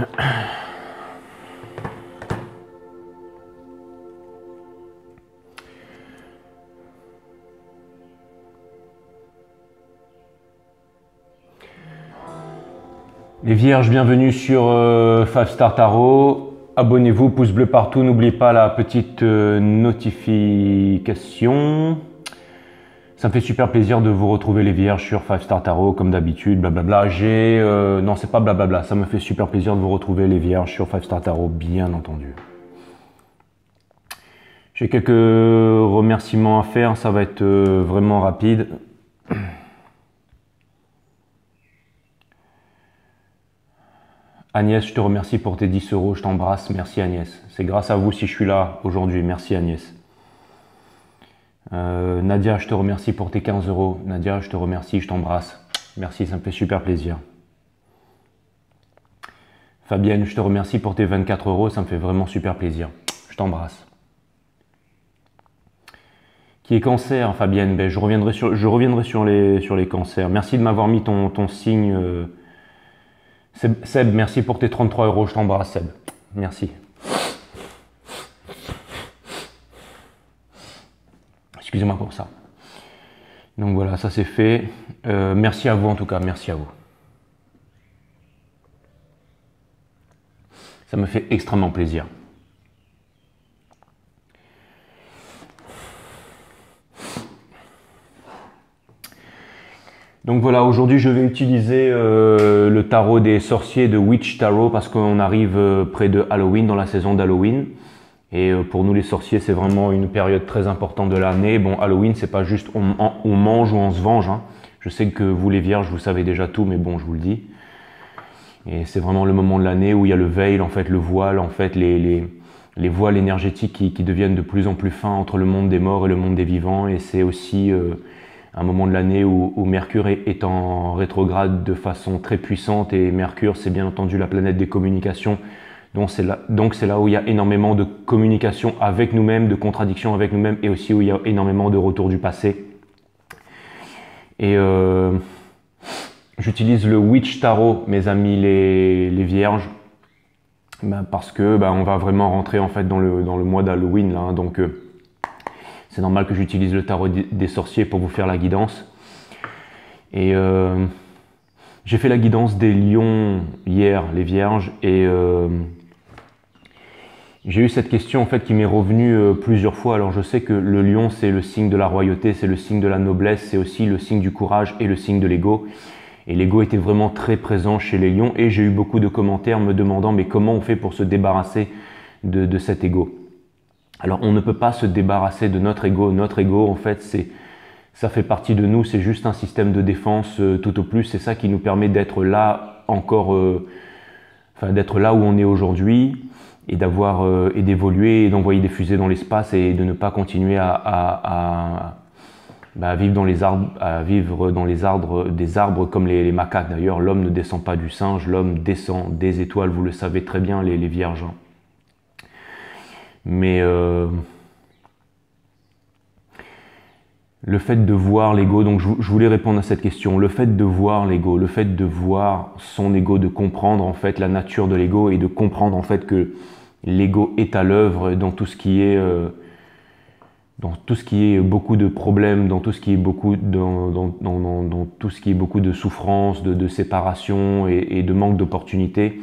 Les vierges, bienvenue sur 5 Star Tarot. Abonnez-vous, pouce bleu partout, n'oubliez pas la petite notification. Ça me fait super plaisir de vous retrouver les vierges sur 5 Star Tarot, comme d'habitude, blablabla. Non, c'est pas blablabla, ça me fait super plaisir de vous retrouver les vierges sur 5 Star Tarot, bien entendu. J'ai quelques remerciements à faire, ça va être vraiment rapide. Agnès, je te remercie pour tes 10 euros, je t'embrasse, merci Agnès. C'est grâce à vous si je suis là aujourd'hui, merci Agnès. Nadia, je te remercie pour tes 15 euros. Nadia, je te remercie, je t'embrasse. Merci, ça me fait super plaisir. Fabienne, je te remercie pour tes 24 euros, ça me fait vraiment super plaisir. Je t'embrasse. Qui est cancer, Fabienne? Ben, je reviendrai sur les cancers. Merci de m'avoir mis ton signe. Seb, merci pour tes 33 euros, je t'embrasse Seb. Merci. Excusez-moi pour ça. Donc voilà, ça c'est fait. Merci à vous en tout cas, merci à vous. Ça me fait extrêmement plaisir. Donc voilà, aujourd'hui je vais utiliser le tarot des sorciers de Witch Tarot parce qu'on arrive près de Halloween, dans la saison d'Halloween. Et pour nous les sorciers, c'est vraiment une période très importante de l'année. Bon, Halloween, c'est pas juste on mange ou on se venge. Hein. Je sais que vous les vierges, vous savez déjà tout, mais bon, je vous le dis. Et c'est vraiment le moment de l'année où il y a le veil, en fait, le voile, en fait, les voiles énergétiques qui deviennent de plus en plus fins entre le monde des morts et le monde des vivants. Et c'est aussi un moment de l'année où Mercure est en rétrograde de façon très puissante. Et Mercure, c'est bien entendu la planète des communications. Donc c'est là où il y a énormément de communication avec nous-mêmes, de contradictions avec nous-mêmes et aussi où il y a énormément de retours du passé. Et j'utilise le Witch Tarot, mes amis les vierges, parce que on va vraiment rentrer en fait dans le mois d'Halloween là, hein, donc c'est normal que j'utilise le tarot des sorciers pour vous faire la guidance. Et j'ai fait la guidance des lions hier, les vierges, et j'ai eu cette question en fait qui m'est revenue plusieurs fois. Alors je sais que le lion c'est le signe de la royauté, c'est le signe de la noblesse, c'est aussi le signe du courage et le signe de l'ego. Et l'ego était vraiment très présent chez les lions et j'ai eu beaucoup de commentaires me demandant mais comment on fait pour se débarrasser de cet ego. Alors on ne peut pas se débarrasser de notre ego. Notre ego en fait ça fait partie de nous, c'est juste un système de défense tout au plus. C'est ça qui nous permet d'être là encore, d'être là où on est aujourd'hui. Et et d'évoluer et d'envoyer des fusées dans l'espace et de ne pas continuer à vivre dans les arbres, des arbres comme les macaques. D'ailleurs, l'homme ne descend pas du singe, l'homme descend des étoiles. Vous le savez très bien, les vierges. Mais le fait de voir l'ego, donc je voulais répondre à cette question. Le fait de voir l'ego, le fait de voir son ego, de comprendre en fait la nature de l'ego et de comprendre en fait que l'ego est à l'œuvre dans tout ce qui est beaucoup de problèmes, dans tout ce qui est beaucoup de souffrance, de séparation et de manque d'opportunités.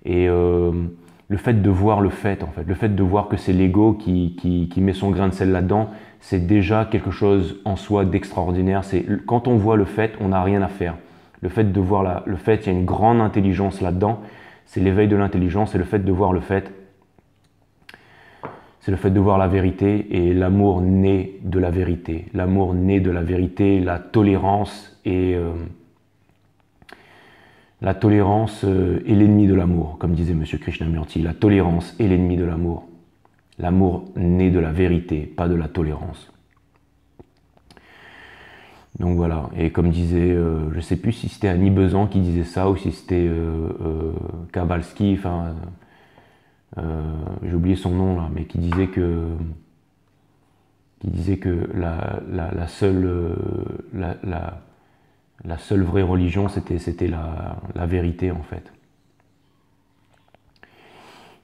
Et le fait de voir le fait de voir que c'est l'ego qui met son grain de sel là-dedans, c'est déjà quelque chose en soi d'extraordinaire. Quand on voit le fait, on n'a rien à faire. Le fait de voir le fait, il y a une grande intelligence là-dedans. C'est l'éveil de l'intelligence, c'est le fait de voir le fait. C'est le fait de voir la vérité et l'amour naît de la vérité. L'amour naît de la vérité, la tolérance est l'ennemi de l'amour, comme disait M. Krishnamurti. La tolérance est l'ennemi de l'amour. L'amour naît de la vérité, pas de la tolérance. Donc voilà, et comme disait, je ne sais plus si c'était Annie Besant qui disait ça ou si c'était Kabalski, enfin, j'ai oublié son nom là, mais qui disait que la seule vraie religion, c'était la vérité en fait.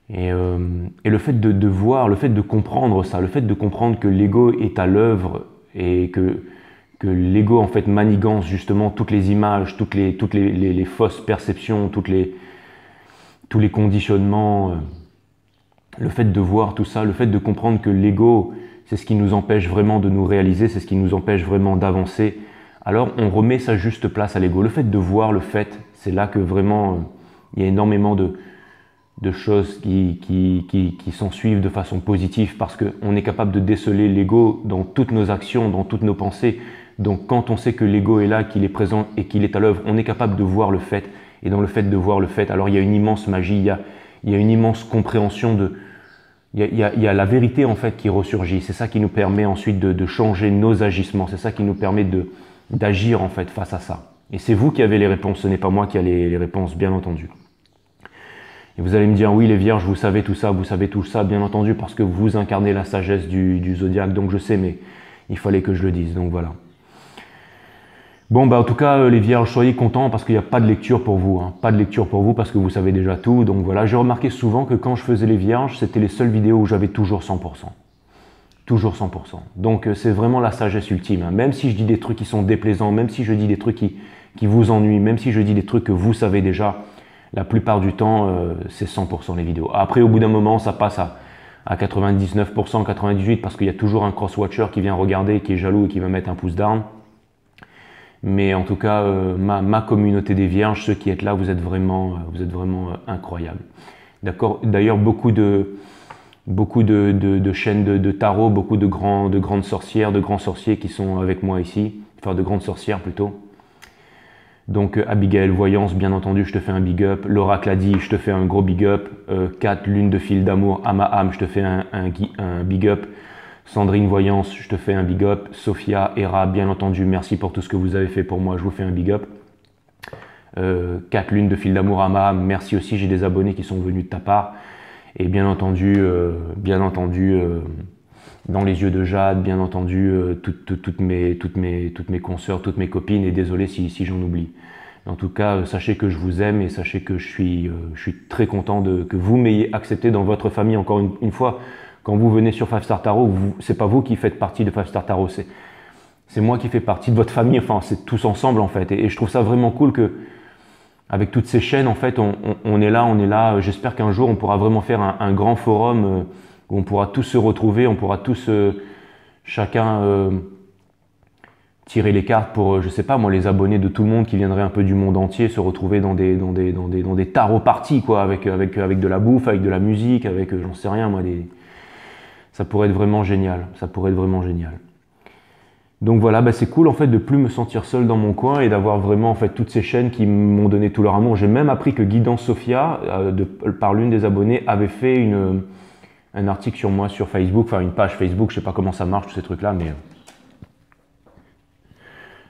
Et le fait de voir, le fait de comprendre ça, le fait de comprendre que l'ego est à l'œuvre et que l'ego en fait manigance justement toutes les images, toutes les fausses perceptions, tous les conditionnements, le fait de voir tout ça, le fait de comprendre que l'ego c'est ce qui nous empêche vraiment de nous réaliser, c'est ce qui nous empêche vraiment d'avancer, alors on remet sa juste place à l'ego. Le fait de voir le fait, c'est là que vraiment il y a énormément de choses qui s'en suivent de façon positive parce qu'on est capable de déceler l'ego dans toutes nos actions, dans toutes nos pensées. Donc quand on sait que l'ego est là, qu'il est présent et qu'il est à l'œuvre, on est capable de voir le fait. Et dans le fait de voir le fait, alors il y a une immense magie, il y a une immense compréhension de... Il y a la vérité en fait qui ressurgit. C'est ça qui nous permet ensuite de changer nos agissements. C'est ça qui nous permet d'agir en fait face à ça. Et c'est vous qui avez les réponses, ce n'est pas moi qui ai les réponses, bien entendu. Et vous allez me dire, oui les vierges, vous savez tout ça, bien entendu, parce que vous incarnez la sagesse du zodiaque, donc je sais, mais il fallait que je le dise, donc voilà. Bon, bah en tout cas, les vierges, soyez contents parce qu'il n'y a pas de lecture pour vous, hein. Pas de lecture pour vous parce que vous savez déjà tout, donc voilà. J'ai remarqué souvent que quand je faisais les vierges, c'était les seules vidéos où j'avais toujours 100%. Toujours 100%. Donc c'est vraiment la sagesse ultime, hein. Même si je dis des trucs qui sont déplaisants, même si je dis des trucs qui vous ennuient, même si je dis des trucs que vous savez déjà, la plupart du temps, c'est 100% les vidéos. Après, au bout d'un moment, ça passe à 99%, 98% parce qu'il y a toujours un cross-watcher qui vient regarder, qui est jaloux et qui va mettre un pouce down. Mais en tout cas, ma communauté des vierges, ceux qui êtes là, vous êtes vraiment incroyables. D'accord. D'ailleurs, beaucoup de chaînes de tarot, beaucoup de grandes sorcières, de grands sorciers qui sont avec moi ici, enfin de grandes sorcières plutôt. Donc Abigail Voyance, bien entendu, je te fais un big up. L'Oracle a dit, je te fais un gros big up. Kat, Lune de fil d'amour, Ama je te fais un big up. Sandrine Voyance, je te fais un big up. Sophia, Hera, bien entendu, merci pour tout ce que vous avez fait pour moi, je vous fais un big up. Kat, Lune de fil d'amour, Ama merci aussi, j'ai des abonnés qui sont venus de ta part. Et bien entendu, dans les yeux de Jade, bien entendu, toutes mes consoeurs, toutes mes copines, et désolé si j'en oublie. En tout cas, sachez que je vous aime et sachez que je suis très content que vous m'ayez accepté dans votre famille. Encore une fois, quand vous venez sur 5 Star Tarot, c'est pas vous qui faites partie de 5 Star Tarot, c'est moi qui fais partie de votre famille, enfin c'est tous ensemble en fait. Et je trouve ça vraiment cool que avec toutes ces chaînes, en fait, on est là. J'espère qu'un jour, on pourra vraiment faire un grand forum où on pourra tous se retrouver, on pourra tous, chacun, tirer les cartes pour, je sais pas moi, les abonnés de tout le monde qui viendraient un peu du monde entier, se retrouver dans des tarot parties, quoi, avec de la bouffe, avec de la musique, avec, j'en sais rien, moi, ça pourrait être vraiment génial. Ça pourrait être vraiment génial. Donc voilà, bah c'est cool en fait de plus me sentir seul dans mon coin et d'avoir vraiment en fait toutes ces chaînes qui m'ont donné tout leur amour. J'ai même appris que Guidance Sophia, par l'une des abonnées, avait fait un article sur moi sur Facebook, enfin une page Facebook, je sais pas comment ça marche tous ces trucs là, mais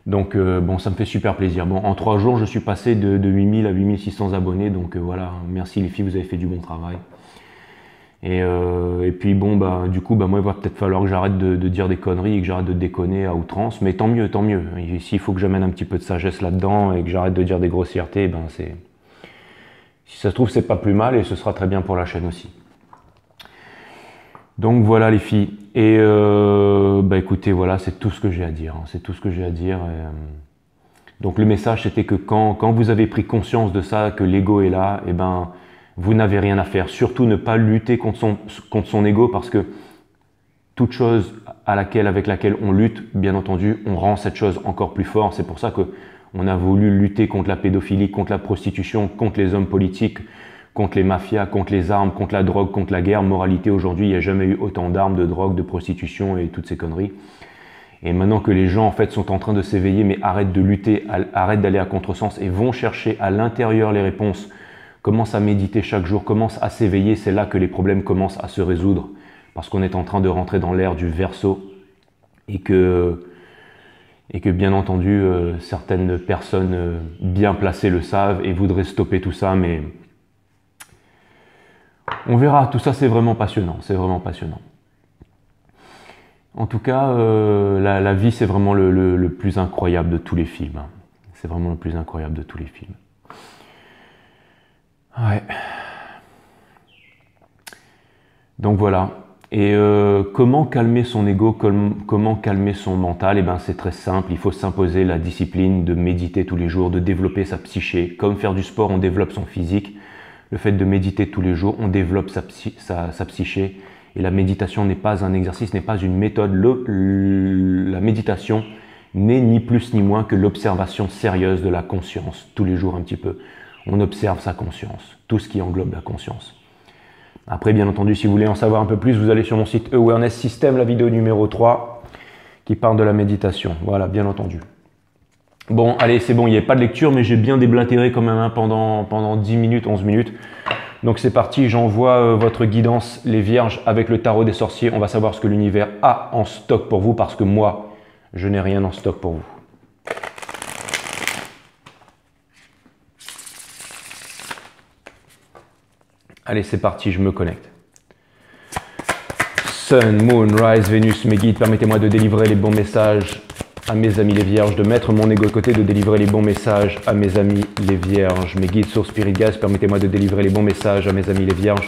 donc bon, ça me fait super plaisir. Bon, en 3 jours, je suis passé de 8000 à 8600 abonnés, donc voilà, merci les filles, vous avez fait du bon travail. Et puis bon, bah, du coup, bah, moi, il va peut-être falloir que j'arrête de dire des conneries et que j'arrête de déconner à outrance, mais tant mieux, tant mieux. S'il faut que j'amène un petit peu de sagesse là-dedans et que j'arrête de dire des grossièretés, ben si ça se trouve, c'est pas plus mal et ce sera très bien pour la chaîne aussi. Donc voilà les filles. Et bah écoutez, voilà, c'est tout ce que j'ai à dire. Hein. C'est tout ce que j'ai à dire. Donc le message, c'était que quand vous avez pris conscience de ça, que l'ego est là, et ben vous n'avez rien à faire. Surtout ne pas lutter contre son ego parce que toute chose avec laquelle on lutte, bien entendu, on rend cette chose encore plus fort. C'est pour ça qu'on a voulu lutter contre la pédophilie, contre la prostitution, contre les hommes politiques, contre les mafias, contre les armes, contre la drogue, contre la guerre. Moralité, aujourd'hui, il n'y a jamais eu autant d'armes, de drogue, de prostitution et toutes ces conneries. Et maintenant que les gens en fait sont en train de s'éveiller, mais arrêtent de lutter, arrêtent d'aller à contresens et vont chercher à l'intérieur les réponses, commence à méditer chaque jour, commence à s'éveiller, c'est là que les problèmes commencent à se résoudre. Parce qu'on est en train de rentrer dans l'ère du Verseau et que bien entendu, certaines personnes bien placées le savent et voudraient stopper tout ça, mais on verra, tout ça c'est vraiment passionnant, c'est vraiment passionnant. En tout cas, la vie c'est vraiment le plus incroyable de tous les films. C'est vraiment le plus incroyable de tous les films. Ouais. Donc voilà. Et comment calmer son ego, comment calmer son mental? Eh ben, c'est très simple, il faut s'imposer la discipline de méditer tous les jours, de développer sa psyché. Comme faire du sport, on développe son physique. Le fait de méditer tous les jours, on développe sa psyché. Et la méditation n'est pas un exercice, n'est pas une méthode. La méditation n'est ni plus ni moins que l'observation sérieuse de la conscience, tous les jours un petit peu. On observe sa conscience, tout ce qui englobe la conscience. Après, bien entendu, si vous voulez en savoir un peu plus, vous allez sur mon site Awareness System, la vidéo numéro 3, qui parle de la méditation. Voilà, bien entendu. Bon, allez, c'est bon, il n'y avait pas de lecture, mais j'ai bien déblatéré quand même pendant 10 minutes, 11 minutes. Donc c'est parti, j'envoie votre guidance, les vierges, avec le tarot des sorciers. On va savoir ce que l'univers a en stock pour vous, parce que moi, je n'ai rien en stock pour vous. Allez, c'est parti, je me connecte. Sun, Moon, Rise, Vénus, mes guides, permettez-moi de délivrer les bons messages à mes amis les vierges, de mettre mon ego de côté, de délivrer les bons messages à mes amis les vierges. Mes guides, source, spirit, gaz, permettez-moi de délivrer les bons messages à mes amis les vierges,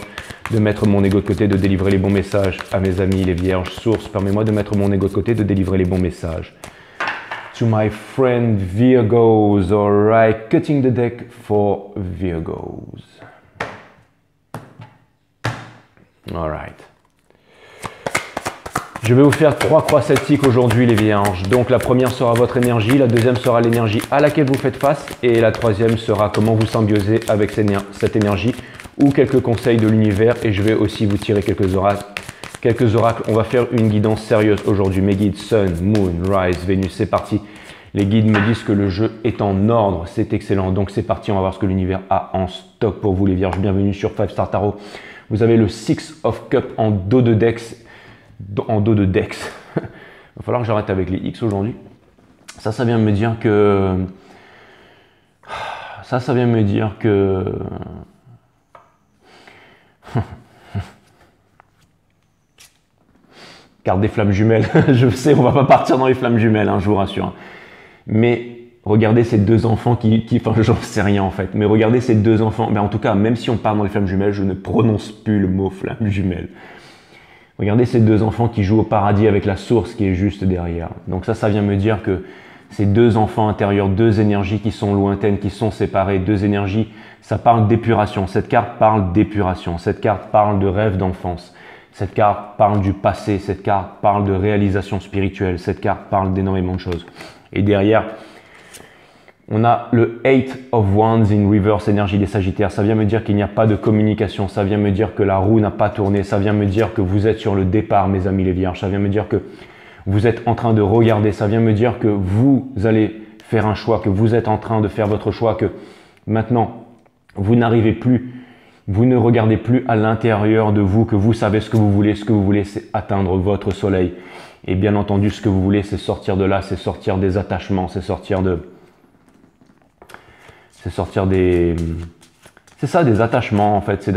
de mettre mon ego de côté, de délivrer les bons messages à mes amis les vierges. Source, permets-moi de mettre mon ego de côté, de délivrer les bons messages. To my friend Virgos, alright, cutting the deck for Virgos. Alright. Je vais vous faire 3 croix celtiques aujourd'hui les vierges. Donc la première sera votre énergie, la deuxième sera l'énergie à laquelle vous faites face et la troisième sera comment vous symbiosez avec cette énergie ou quelques conseils de l'univers et je vais aussi vous tirer quelques oracles. On va faire une guidance sérieuse aujourd'hui. Mes guides Sun, Moon, Rise, Vénus, c'est parti. Les guides me disent que le jeu est en ordre, c'est excellent. Donc c'est parti, on va voir ce que l'univers a en stock pour vous les vierges. Bienvenue sur 5 Star Tarot. Vous avez le Six of Cups en dos de Dex. En dos de Dex. Il va falloir que j'arrête avec les X aujourd'hui. Ça vient me dire que... Ça vient me dire que... Carte des flammes jumelles. Je sais, on va pas partir dans les flammes jumelles, hein, je vous rassure. Mais... regardez ces deux enfants enfin j'en sais rien en fait, mais regardez ces deux enfants, mais en tout cas, même si on part dans les flammes jumelles, je ne prononce plus le mot flammes jumelles. Regardez ces deux enfants qui jouent au paradis avec la source qui est juste derrière. Donc ça vient me dire que ces deux enfants intérieurs, deux énergies qui sont lointaines, qui sont séparées, deux énergies, ça parle d'épuration. Cette carte parle d'épuration, cette carte parle de rêve d'enfance, cette carte parle du passé, cette carte parle de réalisation spirituelle, cette carte parle d'énormément de choses. Et derrière, on a le 8 of Wands in reverse, énergie des Sagittaires. Ça vient me dire qu'il n'y a pas de communication. Ça vient me dire que la roue n'a pas tourné. Ça vient me dire que vous êtes sur le départ, mes amis les vierges. Ça vient me dire que vous êtes en train de regarder. Ça vient me dire que vous allez faire un choix, que vous êtes en train de faire votre choix, que maintenant, vous n'arrivez plus, vous ne regardez plus à l'intérieur de vous, que vous savez ce que vous voulez. Ce que vous voulez, c'est atteindre votre soleil. Et bien entendu, ce que vous voulez, c'est sortir de là, c'est sortir des attachements, c'est sortir de... C'est ça, des attachements en fait,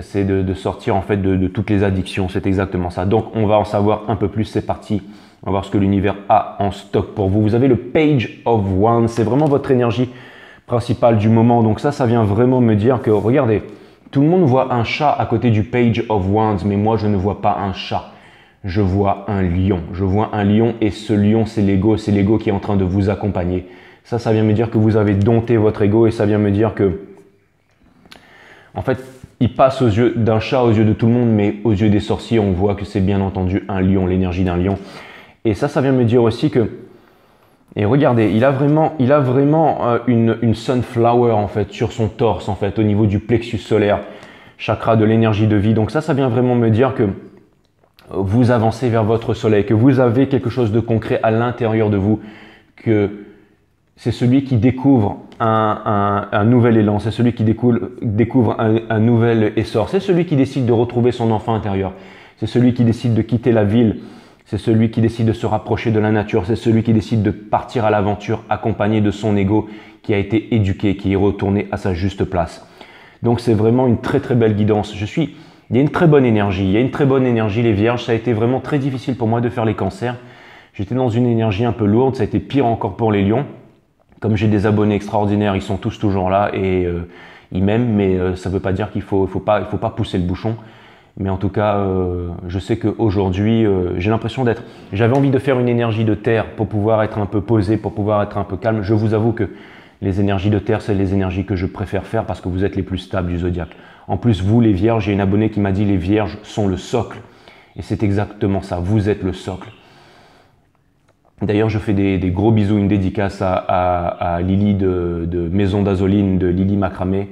c'est de sortir en fait de toutes les addictions, c'est exactement ça. Donc on va en savoir un peu plus, c'est parti. On va voir ce que l'univers a en stock pour vous. Vous avez le Page of Wands, c'est vraiment votre énergie principale du moment. Donc ça vient vraiment me dire que, regardez, tout le monde voit un chat à côté du Page of Wands, mais moi je ne vois pas un chat. Je vois un lion. Je vois un lion et ce lion, c'est l'ego qui est en train de vous accompagner. Ça vient me dire que vous avez dompté votre ego et ça vient me dire que, en fait, il passe aux yeux d'un chat, aux yeux de tout le monde, mais aux yeux des sorciers, on voit que c'est bien entendu un lion, l'énergie d'un lion. Et ça vient me dire aussi que, et regardez, il a vraiment une sunflower en fait sur son torse en fait, au niveau du plexus solaire, chakra de l'énergie de vie. Donc ça vient vraiment me dire que vous avancez vers votre soleil, que vous avez quelque chose de concret à l'intérieur de vous, que c'est celui qui découvre un nouvel élan, c'est celui qui découvre un nouvel essor, c'est celui qui décide de retrouver son enfant intérieur, c'est celui qui décide de quitter la ville, c'est celui qui décide de se rapprocher de la nature, c'est celui qui décide de partir à l'aventure accompagné de son ego qui a été éduqué, qui est retourné à sa juste place. Donc c'est vraiment une très très belle guidance. Il y a une très bonne énergie, les vierges. Ça a été vraiment très difficile pour moi de faire les cancers. J'étais dans une énergie un peu lourde, ça a été pire encore pour les lions. Comme j'ai des abonnés extraordinaires, ils sont tous toujours là et ils m'aiment, mais ça ne veut pas dire qu'il faut pas pousser le bouchon. Mais en tout cas, je sais qu'aujourd'hui, j'ai l'impression d'être... J'avais envie de faire une énergie de terre pour pouvoir être un peu posé, pour pouvoir être un peu calme. Je vous avoue que les énergies de terre, c'est les énergies que je préfère faire parce que vous êtes les plus stables du zodiaque. En plus, vous les vierges, j'ai une abonnée qui m'a dit les vierges sont le socle. Et c'est exactement ça, vous êtes le socle. D'ailleurs, je fais des gros bisous, une dédicace à Lily de Maison d'Azoline, de Lily Macramé,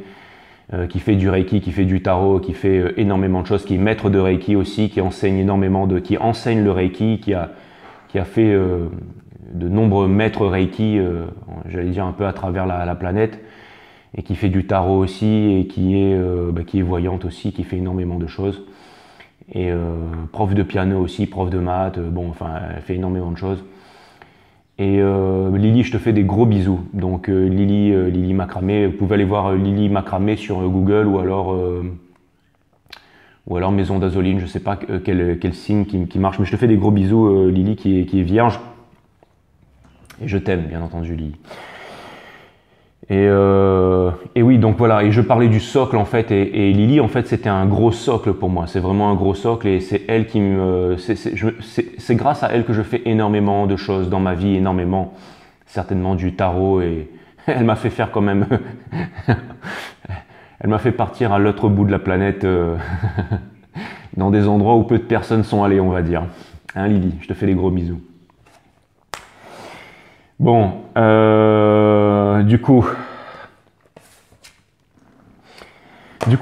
qui fait du Reiki, qui fait du tarot, qui fait énormément de choses, qui est maître de Reiki aussi, qui enseigne qui enseigne le Reiki, qui a fait de nombreux maîtres Reiki, j'allais dire un peu à travers la planète, et qui fait du tarot aussi, et qui est voyante aussi, qui fait énormément de choses. Et prof de piano aussi, prof de maths, bon, enfin, elle fait énormément de choses. Et Lily, je te fais des gros bisous. Donc Lily Macramé, vous pouvez aller voir Lily Macramé sur Google ou alors Maison d'Azoline, je ne sais pas quel signe qui marche, mais je te fais des gros bisous Lily qui est vierge. Et je t'aime, bien entendu, Lily. Et oui, donc voilà, et je parlais du socle en fait, et Lily en fait c'était un gros socle pour moi, c'est vraiment un gros socle, et c'est elle qui me, c'est grâce à elle que je fais énormément de choses dans ma vie, énormément, certainement du tarot, et elle m'a fait faire quand même, elle m'a fait partir à l'autre bout de la planète, dans des endroits où peu de personnes sont allées, on va dire. Hein Lily, je te fais des gros bisous. Bon, du coup,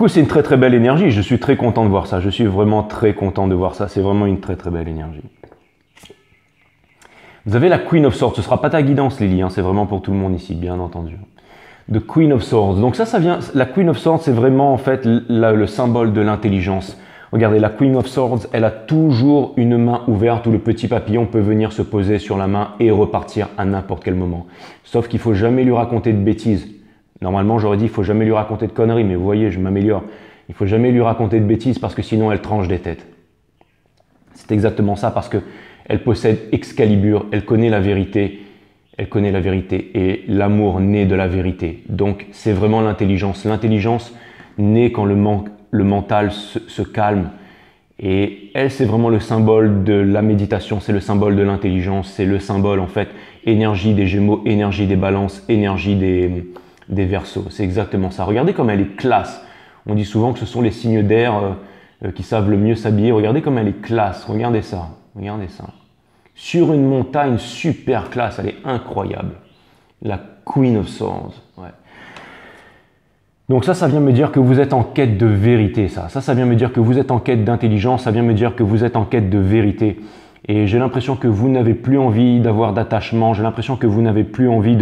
c'est une très très belle énergie. Je suis très content de voir ça. Je suis vraiment très content de voir ça. C'est vraiment une très très belle énergie. Vous avez la Queen of Swords. Ce ne sera pas ta guidance, Lily. Hein. C'est vraiment pour tout le monde ici, bien entendu. The Queen of Swords. Donc ça vient. La Queen of Swords, c'est vraiment en fait le symbole de l'intelligence. Regardez, la Queen of Swords, elle a toujours une main ouverte où le petit papillon peut venir se poser sur la main et repartir à n'importe quel moment. Sauf qu'il ne faut jamais lui raconter de bêtises. Normalement, j'aurais dit, il ne faut jamais lui raconter de conneries, mais vous voyez, je m'améliore. Il ne faut jamais lui raconter de bêtises parce que sinon, elle tranche des têtes. C'est exactement ça parce qu'elle possède Excalibur, elle connaît la vérité. Elle connaît la vérité et l'amour naît de la vérité. Donc, c'est vraiment l'intelligence. L'intelligence naît quand le mental se calme. Et elle, c'est vraiment le symbole de la méditation, c'est le symbole de l'intelligence, c'est le symbole, en fait, énergie des Gémeaux, énergie des Balances, énergie des Verseaux. C'est exactement ça. Regardez comme elle est classe. On dit souvent que ce sont les signes d'air qui savent le mieux s'habiller. Regardez comme elle est classe. Regardez ça. Regardez ça. Sur une montagne super classe. Elle est incroyable. La Queen of Swords. Ouais. Donc ça vient me dire que vous êtes en quête de vérité, ça. Ça vient me dire que vous êtes en quête d'intelligence, ça vient me dire que vous êtes en quête de vérité. Et j'ai l'impression que vous n'avez plus envie d'avoir d'attachement, j'ai l'impression que vous n'avez plus envie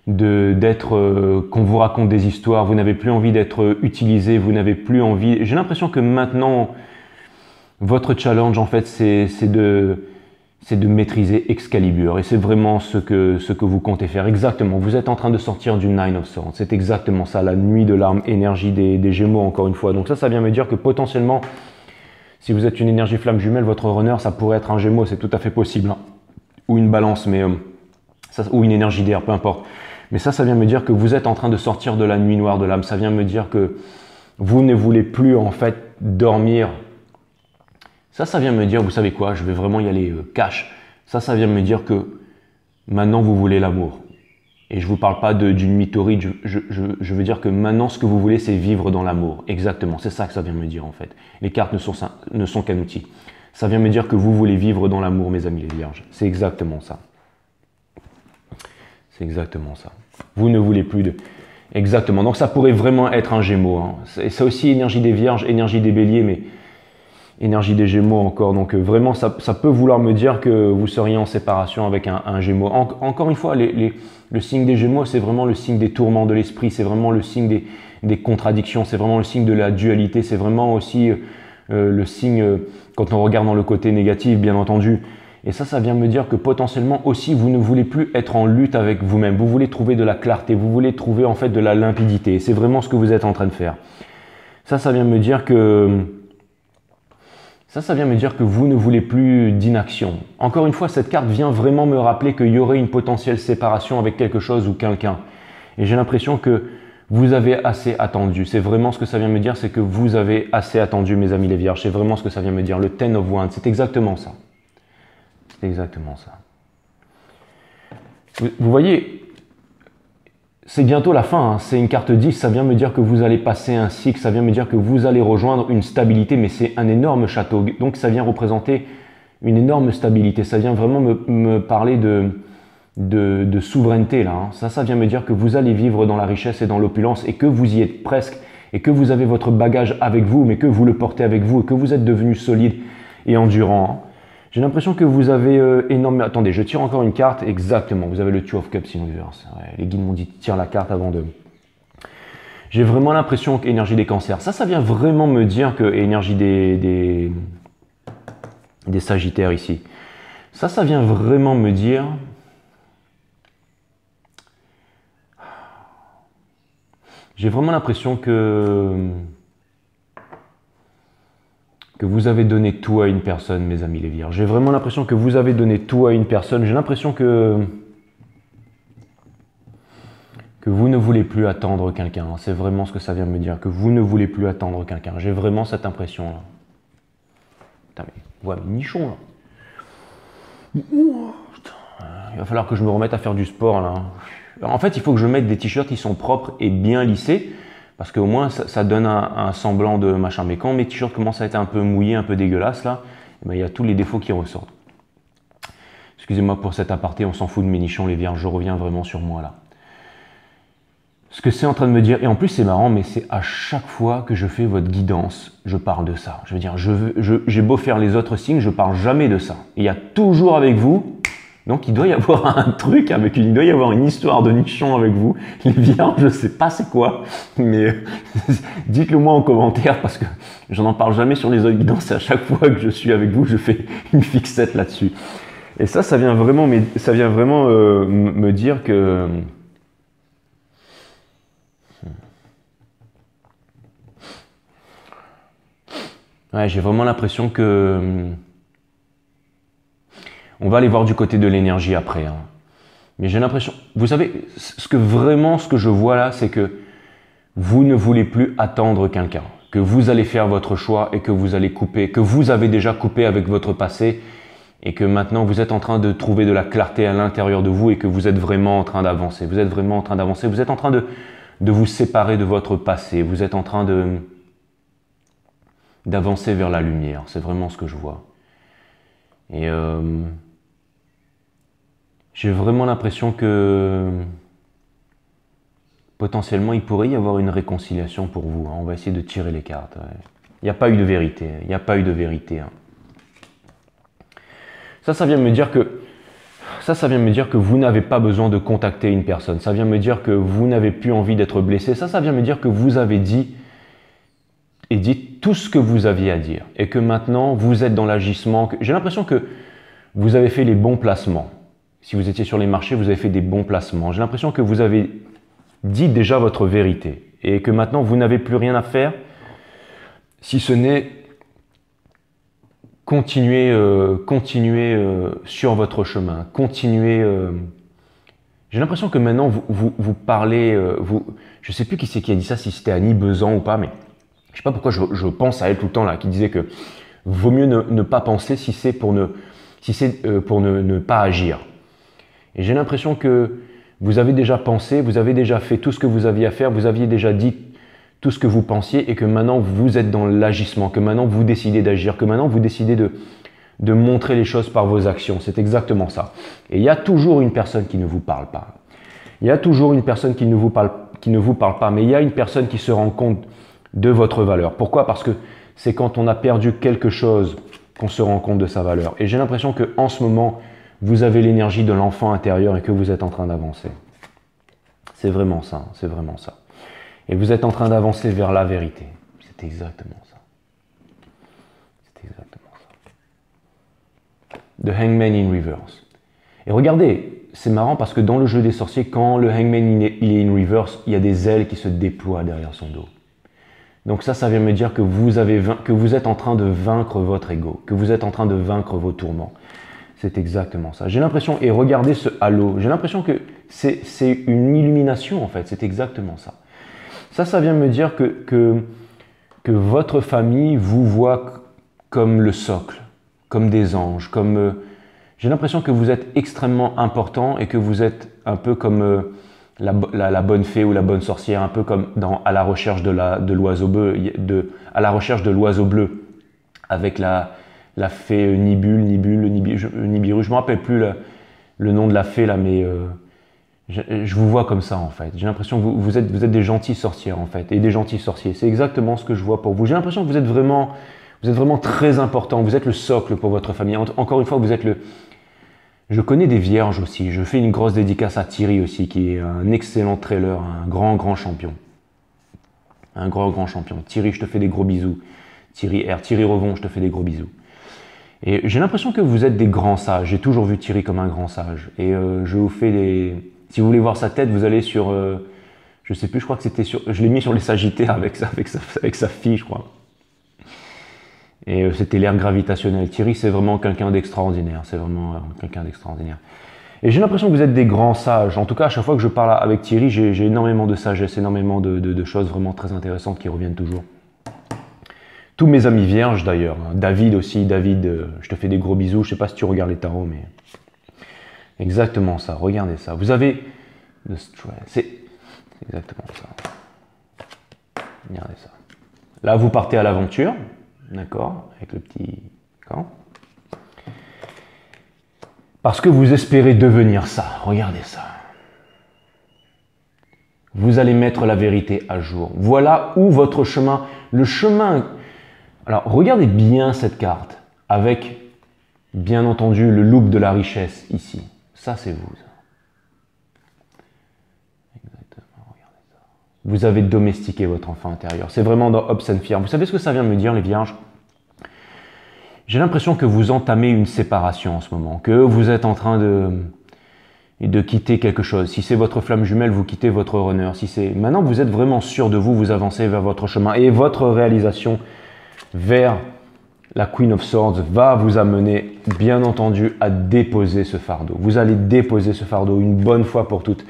qu'on vous raconte des histoires, vous n'avez plus envie d'être utilisé, vous n'avez plus envie... J'ai l'impression que maintenant, votre challenge, en fait, c'est de maîtriser Excalibur. Et c'est vraiment ce que vous comptez faire. Exactement. Vous êtes en train de sortir du Nine of Swords. C'est exactement ça, la nuit de l'arme, énergie des Gémeaux, encore une fois. Donc ça vient me dire que potentiellement, si vous êtes une énergie flamme jumelle, votre runner, ça pourrait être un Gémeaux. C'est tout à fait possible. Hein. Ou une Balance, mais ou une énergie d'air, peu importe. Mais ça vient me dire que vous êtes en train de sortir de la nuit noire de l'âme. Ça vient me dire que vous ne voulez plus, en fait, dormir. Ça vient me dire, vous savez quoi, je vais vraiment y aller cash. Ça vient me dire que maintenant vous voulez l'amour. Et je ne vous parle pas d'une mythoride, je veux dire que maintenant ce que vous voulez c'est vivre dans l'amour. Exactement, c'est ça que ça vient me dire en fait. Les cartes ne sont qu'un outil. Ça vient me dire que vous voulez vivre dans l'amour, mes amis les vierges. C'est exactement ça. C'est exactement ça. Vous ne voulez plus de... Exactement, donc ça pourrait vraiment être un Gémeaux. Hein. C'est aussi énergie des vierges, énergie des béliers, mais... énergie des Gémeaux encore, donc vraiment ça peut vouloir me dire que vous seriez en séparation avec un Gémeaux. Encore une fois, le signe des Gémeaux, c'est vraiment le signe des tourments de l'esprit, c'est vraiment le signe des contradictions, c'est vraiment le signe de la dualité, c'est vraiment aussi le signe, quand on regarde dans le côté négatif, bien entendu. Et ça vient me dire que potentiellement aussi, vous ne voulez plus être en lutte avec vous-même, vous voulez trouver de la clarté, vous voulez trouver en fait de la limpidité, c'est vraiment ce que vous êtes en train de faire. Ça vient me dire que... Ça vient me dire que vous ne voulez plus d'inaction. Encore une fois, cette carte vient vraiment me rappeler qu'il y aurait une potentielle séparation avec quelque chose ou quelqu'un. Et j'ai l'impression que Vous avez assez attendu. C'est vraiment ce que ça vient me dire, c'est que vous avez assez attendu, mes amis les vierges. C'est vraiment ce que ça vient me dire. Le Ten of Wands, c'est exactement ça. C'est exactement ça. Vous voyez, c'est bientôt la fin. Hein. C'est une carte 10. Ça vient me dire que vous allez passer un cycle. Ça vient me dire que vous allez rejoindre une stabilité. Mais c'est un énorme château. Donc ça vient représenter une énorme stabilité. Ça vient vraiment me parler de souveraineté là. Hein. Ça vient me dire que vous allez vivre dans la richesse et dans l'opulence et que vous y êtes presque et que vous avez votre bagage avec vous mais que vous le portez avec vous et que vous êtes devenu solide et endurant. Hein. J'ai l'impression que vous avez énormément... Attendez, je tire encore une carte. Exactement, vous avez le Two of Cups in reverse. Ouais, les guides m'ont dit tire la carte avant de... J'ai vraiment l'impression qu'énergie des cancers. Ça vient vraiment me dire que énergie des sagittaires ici. Ça vient vraiment me dire... J'ai vraiment l'impression que vous avez donné tout à une personne, mes amis les vierges. J'ai vraiment l'impression que vous avez donné tout à une personne. J'ai l'impression que vous ne voulez plus attendre quelqu'un. C'est vraiment ce que ça vient me dire, que vous ne voulez plus attendre quelqu'un. J'ai vraiment cette impression-là. Putain, mais voilà, nichon, là. Oh, putain. Il va falloir que je me remette à faire du sport, là. En fait, il faut que je mette des t-shirts qui sont propres et bien lissés, parce qu'au moins, ça donne un semblant de machin. Mais quand mes t-shirts commencent à être un peu mouillés, un peu dégueulasses, là, il y a tous les défauts qui ressortent. Excusez-moi pour cet aparté, on s'en fout de mes nichons, les vierges, je reviens vraiment sur moi, là. Ce que c'est en train de me dire, et en plus c'est marrant, mais c'est à chaque fois que je fais votre guidance, je parle de ça. Je veux dire, j'ai beau faire les autres signes, je parle jamais de ça. Et il y a toujours avec vous... Donc il doit y avoir un truc il doit y avoir une histoire de nichon avec vous. Les vierges, je ne sais pas c'est quoi, mais dites-le moi en commentaire parce que j'en en parle jamais sur les autres guidances et à chaque fois que je suis avec vous, je fais une fixette là-dessus. Et ça vient vraiment, me dire que... Ouais, j'ai vraiment l'impression que... On va aller voir du côté de l'énergie après. Hein. Mais j'ai l'impression... Vous savez, ce que je vois là, c'est que vous ne voulez plus attendre quelqu'un. Que vous allez faire votre choix et que vous allez couper. Que vous avez déjà coupé avec votre passé. Et que maintenant, vous êtes en train de trouver de la clarté à l'intérieur de vous et que vous êtes vraiment en train d'avancer. Vous êtes vraiment en train d'avancer. Vous êtes en train de vous séparer de votre passé. Vous êtes en train d'avancer vers la lumière. C'est vraiment ce que je vois. Et... j'ai vraiment l'impression que potentiellement il pourrait y avoir une réconciliation pour vous. Hein. On va essayer de tirer les cartes. Ouais. Il n'y a pas eu de vérité. Il n'y a pas eu de vérité. Hein. Ça vient me dire que ça vient me dire que vous n'avez pas besoin de contacter une personne. Ça vient me dire que vous n'avez plus envie d'être blessé. Ça vient me dire que vous avez dit tout ce que vous aviez à dire et que maintenant vous êtes dans l'agissement. J'ai l'impression que vous avez fait les bons placements. Si vous étiez sur les marchés, vous avez fait des bons placements. J'ai l'impression que vous avez dit déjà votre vérité et que maintenant vous n'avez plus rien à faire si ce n'est continuer sur votre chemin, continuer. J'ai l'impression que maintenant vous parlez, je ne sais plus qui c'est qui a dit ça, si c'était Annie Besant ou pas, mais je ne sais pas pourquoi je pense à elle tout le temps là, qui disait que vaut mieux ne pas penser si c'est pour ne pas agir. Et j'ai l'impression que vous avez déjà pensé, vous avez déjà fait tout ce que vous aviez à faire, vous aviez déjà dit tout ce que vous pensiez et que maintenant vous êtes dans l'agissement, que maintenant vous décidez d'agir, que maintenant vous décidez de montrer les choses par vos actions. C'est exactement ça. Et il y a toujours une personne qui ne vous parle pas. Il y a toujours une personne qui ne vous parle pas, mais il y a une personne qui se rend compte de votre valeur. Pourquoi? Parce que c'est quand on a perdu quelque chose qu'on se rend compte de sa valeur. Et j'ai l'impression qu'en ce moment, vous avez l'énergie de l'enfant intérieur et que vous êtes en train d'avancer. C'est vraiment ça, c'est vraiment ça. Et vous êtes en train d'avancer vers la vérité. C'est exactement ça. C'est exactement ça. The Hangman in Reverse. Et regardez, c'est marrant parce que dans le jeu des sorciers, quand le Hangman il est in Reverse, il y a des ailes qui se déploient derrière son dos. Donc ça vient me dire que vous êtes en train de vaincre votre ego, que vous êtes en train de vaincre vos tourments. C'est exactement ça. J'ai l'impression, et regardez ce halo, j'ai l'impression que c'est une illumination en fait, c'est exactement ça. Ça vient me dire que votre famille vous voit comme le socle, comme des anges, comme... j'ai l'impression que vous êtes extrêmement important et que vous êtes un peu comme la bonne fée ou la bonne sorcière, un peu comme dans À la recherche de l'oiseau bleu, À la recherche de l'oiseau bleu, avec la fée Nibiru, je me rappelle plus le nom de la fée là, mais je vous vois comme ça en fait. J'ai l'impression que vous êtes des gentilles sorcières en fait, et des gentils sorciers. C'est exactement ce que je vois pour vous. J'ai l'impression que vous êtes vraiment très important. Vous êtes le socle pour votre famille. Encore une fois, vous êtes le... Je connais des vierges aussi. Je fais une grosse dédicace à Thierry aussi, qui est un excellent trailer, un grand champion. Un grand champion. Thierry, je te fais des gros bisous. Thierry Revon, je te fais des gros bisous. Et j'ai l'impression que vous êtes des grands sages. J'ai toujours vu Thierry comme un grand sage. Et je vous fais des... Si vous voulez voir sa tête, vous allez sur... je sais plus, je crois que c'était sur... Je l'ai mis sur les Sagittaires avec sa fille, je crois. Et c'était l'ère gravitationnelle. Thierry, c'est vraiment quelqu'un d'extraordinaire. C'est vraiment quelqu'un d'extraordinaire. Et j'ai l'impression que vous êtes des grands sages. En tout cas, à chaque fois que je parle avec Thierry, j'ai énormément de sagesse, énormément de choses vraiment très intéressantes qui reviennent toujours. Tous mes amis vierges d'ailleurs. David aussi. David, je te fais des gros bisous. Je sais pas si tu regardes les tarots, mais... Exactement ça. Regardez ça. Vous avez... C'est exactement ça. Regardez ça. Là, vous partez à l'aventure. D'accord, avec le petit camp. Parce que vous espérez devenir ça. Regardez ça. Vous allez mettre la vérité à jour. Voilà où votre chemin... Le chemin... Alors, regardez bien cette carte. Avec, bien entendu, le loop de la richesse ici. Ça, c'est vous. Exactement, regardez ça. Vous avez domestiqué votre enfant intérieur. C'est vraiment dans Hopes and Fear. Vous savez ce que ça vient me dire, les vierges? J'ai l'impression que vous entamez une séparation en ce moment, que vous êtes en train de quitter quelque chose. Si c'est votre flamme jumelle, vous quittez votre runner. Si c'est maintenant, vous êtes vraiment sûr de vous, vous avancez vers votre chemin. Et votre réalisation vers la Queen of Swords va vous amener, bien entendu, à déposer ce fardeau. Vous allez déposer ce fardeau une bonne fois pour toutes.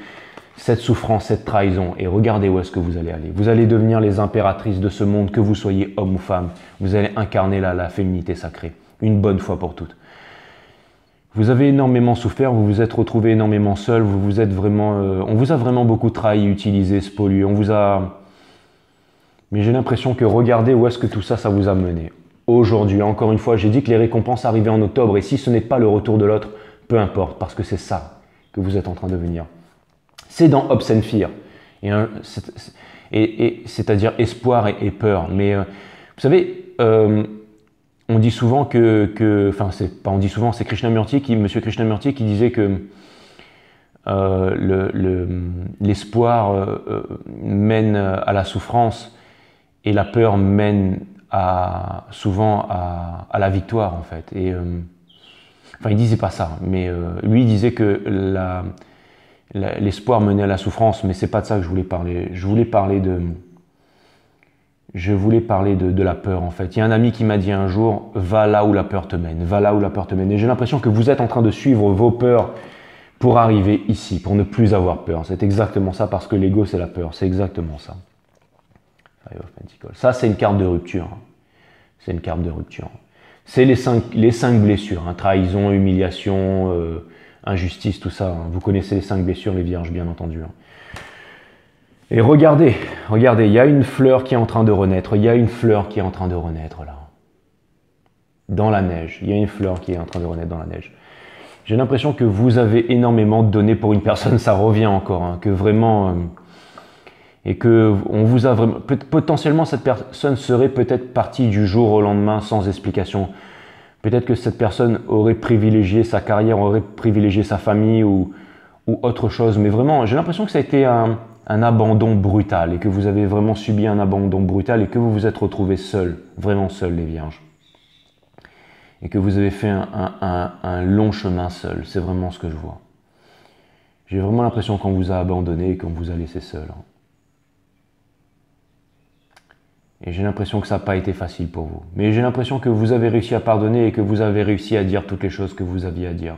Cette souffrance, cette trahison. Et regardez où est-ce que vous allez aller. Vous allez devenir les impératrices de ce monde, que vous soyez homme ou femme. Vous allez incarner la féminité sacrée. Une bonne fois pour toutes. Vous avez énormément souffert, vous vous êtes retrouvé énormément seul, vous vous êtes vraiment, on vous a vraiment beaucoup trahi, utilisé, spolié. On vous a... Mais j'ai l'impression que regardez où est-ce que tout ça, ça vous a mené. Aujourd'hui, encore une fois, j'ai dit que les récompenses arrivaient en octobre. Et si ce n'est pas le retour de l'autre, peu importe. Parce que c'est ça que vous êtes en train de devenir. C'est dans Hopes and Fear, c'est-à-dire espoir et peur. Mais vous savez, on dit souvent enfin c'est pas on dit souvent, c'est Monsieur Krishnamurti qui disait que l'espoir mène à la souffrance et la peur mène souvent à la victoire en fait. Et enfin il disait pas ça, mais lui il disait que l'espoir menait à la souffrance, mais c'est pas de ça que je voulais parler. Je voulais parler de la peur en fait. Il y a un ami qui m'a dit un jour, va là où la peur te mène, va là où la peur te mène. Et j'ai l'impression que vous êtes en train de suivre vos peurs pour arriver ici, pour ne plus avoir peur. C'est exactement ça, parce que l'ego c'est la peur, c'est exactement ça. Ça c'est une carte de rupture. C'est une carte de rupture. C'est les cinq blessures, hein. Trahison, humiliation, injustice, tout ça. Hein. Vous connaissez les 5 blessures, les vierges, bien entendu. Hein. Et regardez, il y a une fleur qui est en train de renaître. Il y a une fleur qui est en train de renaître là. Dans la neige. Il y a une fleur qui est en train de renaître dans la neige. J'ai l'impression que vous avez énormément donné pour une personne. Ça revient encore. Hein, que vraiment... et que on vous a vraiment... Potentiellement, cette personne serait peut-être partie du jour au lendemain sans explication. Peut-être que cette personne aurait privilégié sa carrière, aurait privilégié sa famille ou autre chose. Mais vraiment, j'ai l'impression que ça a été un abandon brutal et que vous avez vraiment subi un abandon brutal et que vous vous êtes retrouvé seul, vraiment seul les vierges. Et que vous avez fait un long chemin seul. C'est vraiment ce que je vois. J'ai vraiment l'impression qu'on vous a abandonné et qu'on vous a laissé seul. Hein. Et j'ai l'impression que ça n'a pas été facile pour vous. Mais j'ai l'impression que vous avez réussi à pardonner et que vous avez réussi à dire toutes les choses que vous aviez à dire.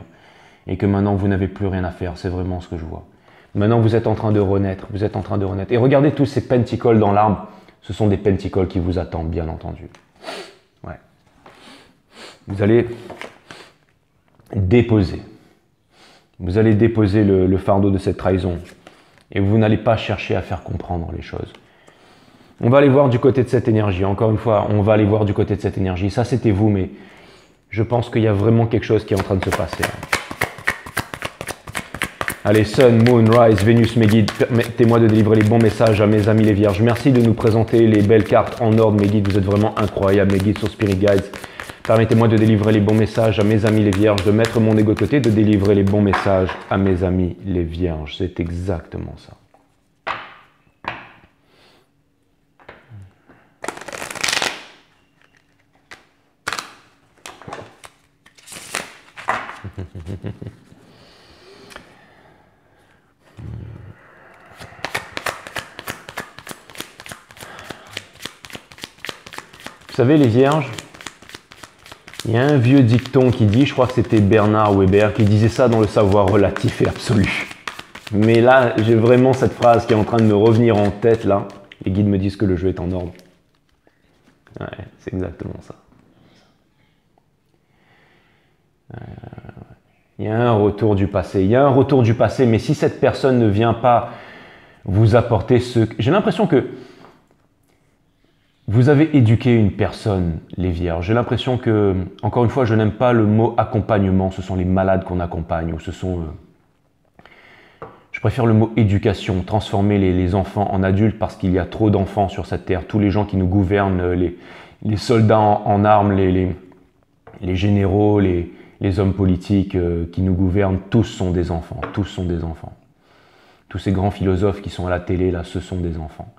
Et que maintenant, vous n'avez plus rien à faire. C'est vraiment ce que je vois. Maintenant, vous êtes en train de renaître. Vous êtes en train de renaître. Et regardez tous ces penticles dans l'arbre. Ce sont des penticles qui vous attendent, bien entendu. Ouais. Vous allez déposer. Vous allez déposer le fardeau de cette trahison. Et vous n'allez pas chercher à faire comprendre les choses. On va aller voir du côté de cette énergie. Encore une fois, on va aller voir du côté de cette énergie. Ça, c'était vous, mais je pense qu'il y a vraiment quelque chose qui est en train de se passer. Allez, Sun, Moon, Rise, Vénus, mes guides, permettez-moi de délivrer les bons messages à mes amis les vierges. Merci de nous présenter les belles cartes en ordre, mes guides. Vous êtes vraiment incroyables, mes guides sur Spirit Guides. Permettez-moi de délivrer les bons messages à mes amis les vierges, de mettre mon ego de côté, de délivrer les bons messages à mes amis les vierges. C'est exactement ça. Vous savez, les vierges, il y a un vieux dicton qui dit, je crois que c'était Bernard Weber, qui disait ça dans le savoir relatif et absolu. Mais là, j'ai vraiment cette phrase qui est en train de me revenir en tête, là. Les guides me disent que le jeu est en ordre. Ouais, c'est exactement ça. Il y a un retour du passé. Il y a un retour du passé, mais si cette personne ne vient pas vous apporter ce... J'ai l'impression que vous avez éduqué une personne, les vierges. J'ai l'impression que, encore une fois, je n'aime pas le mot accompagnement. Ce sont les malades qu'on accompagne, ou ce sont... je préfère le mot éducation, transformer les enfants en adultes, parce qu'il y a trop d'enfants sur cette terre. Tous les gens qui nous gouvernent, les soldats en armes, les généraux, les hommes politiques qui nous gouvernent, tous sont des enfants. Tous sont des enfants. Tous ces grands philosophes qui sont à la télé, là, ce sont des enfants.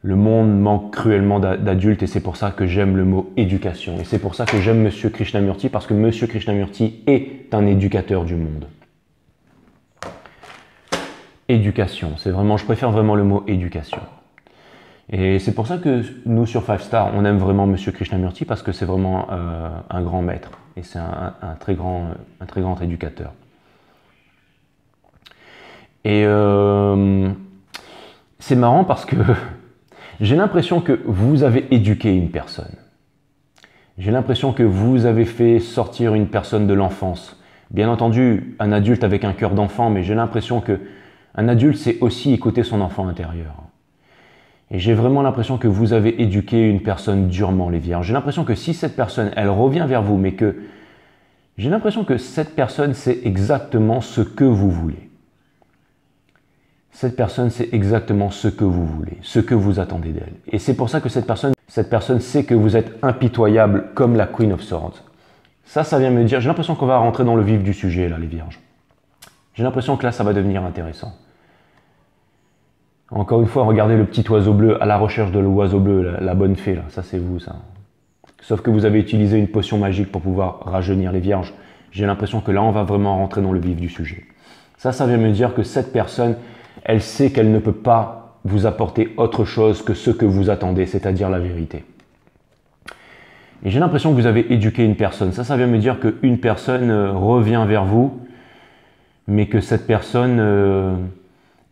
Le monde manque cruellement d'adultes et c'est pour ça que j'aime le mot éducation. Et c'est pour ça que j'aime Monsieur Krishnamurti, parce que Monsieur Krishnamurti est un éducateur du monde. Éducation, c'est vraiment, je préfère vraiment le mot éducation. Et c'est pour ça que nous, sur 5 Star, on aime vraiment Monsieur Krishnamurti, parce que c'est vraiment un grand maître. Et c'est un très grand éducateur. Et c'est marrant parce que j'ai l'impression que vous avez éduqué une personne. J'ai l'impression que vous avez fait sortir une personne de l'enfance. Bien entendu, un adulte avec un cœur d'enfant, mais j'ai l'impression que un adulte, c'est aussi écouter son enfant intérieur. Et j'ai vraiment l'impression que vous avez éduqué une personne durement, les vierges. J'ai l'impression que si cette personne, elle revient vers vous, mais que j'ai l'impression que cette personne sait exactement ce que vous voulez. Cette personne sait exactement ce que vous voulez, ce que vous attendez d'elle. Et c'est pour ça que cette personne sait que vous êtes impitoyable comme la Queen of Swords. Ça vient me dire, j'ai l'impression qu'on va rentrer dans le vif du sujet, là, les vierges. J'ai l'impression que là, ça va devenir intéressant. Encore une fois, regardez le petit oiseau bleu, à la recherche de l'oiseau bleu, la bonne fée, là. Ça, c'est vous, ça. Sauf que vous avez utilisé une potion magique pour pouvoir rajeunir les vierges. J'ai l'impression que là, on va vraiment rentrer dans le vif du sujet. Ça vient me dire que cette personne, elle sait qu'elle ne peut pas vous apporter autre chose que ce que vous attendez, c'est-à-dire la vérité. Et j'ai l'impression que vous avez éduqué une personne. Ça vient me dire qu'une personne revient vers vous, mais que cette personne,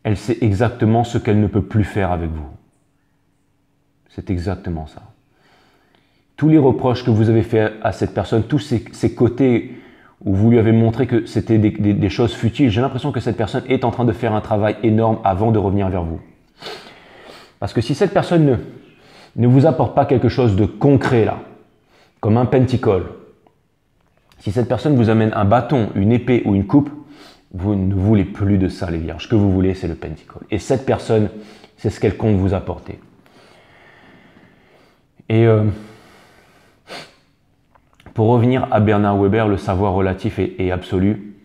elle sait exactement ce qu'elle ne peut plus faire avec vous. C'est exactement ça. Tous les reproches que vous avez faits à cette personne, tous ces côtés où vous lui avez montré que c'était des choses futiles, j'ai l'impression que cette personne est en train de faire un travail énorme avant de revenir vers vous. Parce que si cette personne ne vous apporte pas quelque chose de concret là, comme un pentacle, si cette personne vous amène un bâton, une épée ou une coupe, vous ne voulez plus de ça, les vierges. Ce que vous voulez, c'est le pentacle. Et cette personne, c'est ce qu'elle compte vous apporter. Et pour revenir à Bernard Weber, le savoir relatif et absolu,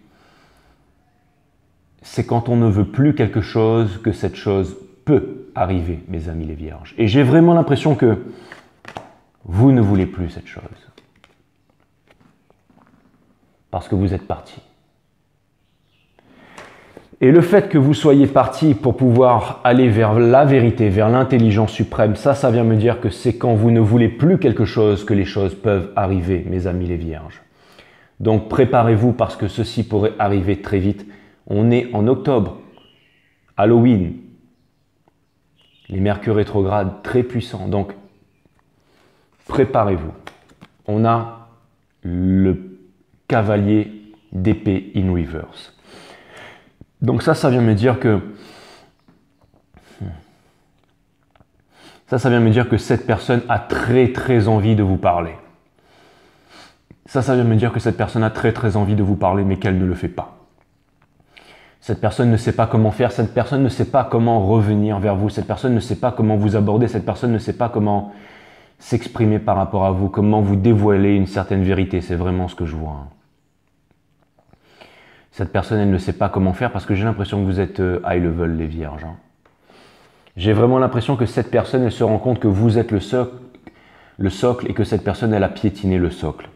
c'est quand on ne veut plus quelque chose que cette chose peut arriver, mes amis les vierges. Et j'ai vraiment l'impression que vous ne voulez plus cette chose. Parce que vous êtes parti. Et le fait que vous soyez parti pour pouvoir aller vers la vérité, vers l'intelligence suprême, ça vient me dire que c'est quand vous ne voulez plus quelque chose que les choses peuvent arriver, mes amis les vierges. Donc préparez-vous parce que ceci pourrait arriver très vite. On est en octobre. Halloween, les mercures rétrogrades très puissants. Donc, préparez-vous. On a le cavalier d'épée in reverse. Donc ça vient me dire que ça vient me dire que cette personne a très envie de vous parler. Ça vient me dire que cette personne a très envie de vous parler, mais qu'elle ne le fait pas. Cette personne ne sait pas comment faire, cette personne ne sait pas comment revenir vers vous, cette personne ne sait pas comment vous aborder, cette personne ne sait pas comment s'exprimer par rapport à vous, comment vous dévoiler une certaine vérité. C'est vraiment ce que je vois. Cette personne, elle ne sait pas comment faire parce que j'ai l'impression que vous êtes high level, les vierges. J'ai vraiment l'impression que cette personne, elle se rend compte que vous êtes le socle et que cette personne, elle a piétiné le socle.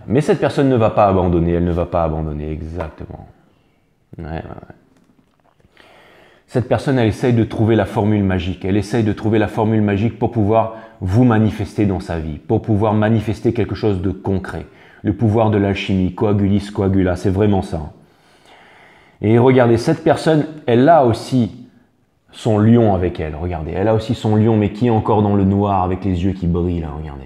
Mais cette personne ne va pas abandonner, elle ne va pas abandonner, exactement. Ouais. Cette personne, elle essaye de trouver la formule magique. Elle essaye de trouver la formule magique pour pouvoir vous manifester dans sa vie, pour pouvoir manifester quelque chose de concret. Le pouvoir de l'alchimie, coagulis, coagula, c'est vraiment ça. Et regardez, cette personne, elle a aussi son lion avec elle. Regardez, elle a aussi son lion, mais qui est encore dans le noir avec les yeux qui brillent, là, regardez.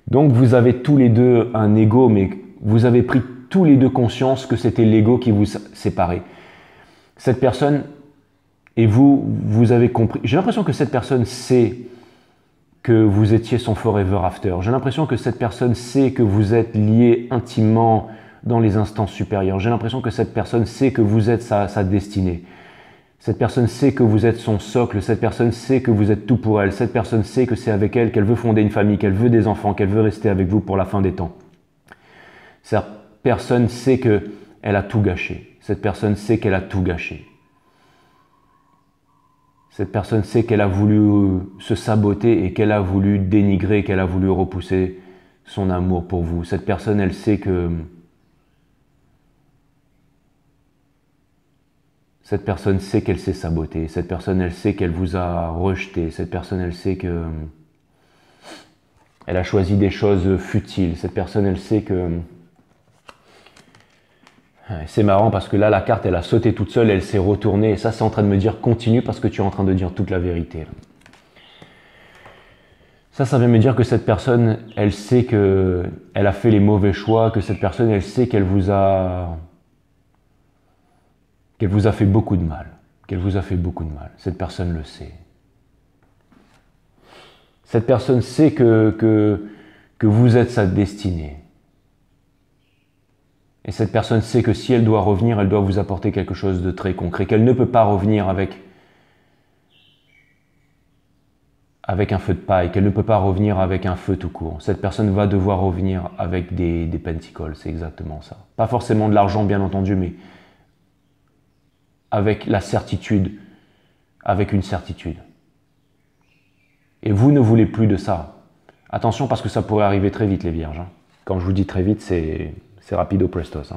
Donc vous avez tous les deux un ego, mais vous avez pris tous les deux conscience que c'était l'ego qui vous séparait. Cette personne, et vous avez compris. J'ai l'impression que cette personne sait que vous étiez son forever after. J'ai l'impression que cette personne sait que vous êtes liés intimement dans les instances supérieures. J'ai l'impression que cette personne sait que vous êtes sa destinée. Cette personne sait que vous êtes son socle. Cette personne sait que vous êtes tout pour elle. Cette personne sait que c'est avec elle qu'elle veut fonder une famille, qu'elle veut des enfants, qu'elle veut rester avec vous pour la fin des temps. Cette personne sait qu'elle a tout gâché. Cette personne sait qu'elle a tout gâché. Cette personne sait qu'elle a voulu se saboter et qu'elle a voulu dénigrer, qu'elle a voulu repousser son amour pour vous. Cette personne, elle sait que... Cette personne sait qu'elle s'est sabotée. Cette personne, elle sait qu'elle vous a rejeté. Cette personne, elle sait que... Elle a choisi des choses futiles. Cette personne, elle sait que... C'est marrant parce que là, la carte, elle a sauté toute seule, elle s'est retournée. Et ça, c'est en train de me dire continue parce que tu es en train de dire toute la vérité. Ça vient me dire que cette personne, elle sait qu'elle a fait les mauvais choix, que cette personne, elle sait qu'elle vous a fait beaucoup de mal. Qu'elle vous a fait beaucoup de mal. Cette personne le sait. Cette personne sait que vous êtes sa destinée. Et cette personne sait que si elle doit revenir, elle doit vous apporter quelque chose de très concret, qu'elle ne peut pas revenir avec un feu de paille, qu'elle ne peut pas revenir avec un feu tout court. Cette personne va devoir revenir avec des pentacles, c'est exactement ça. Pas forcément de l'argent, bien entendu, mais avec la certitude, avec une certitude. Et vous ne voulez plus de ça. Attention parce que ça pourrait arriver très vite, les vierges. Quand je vous dis très vite, c'est rapido prestos.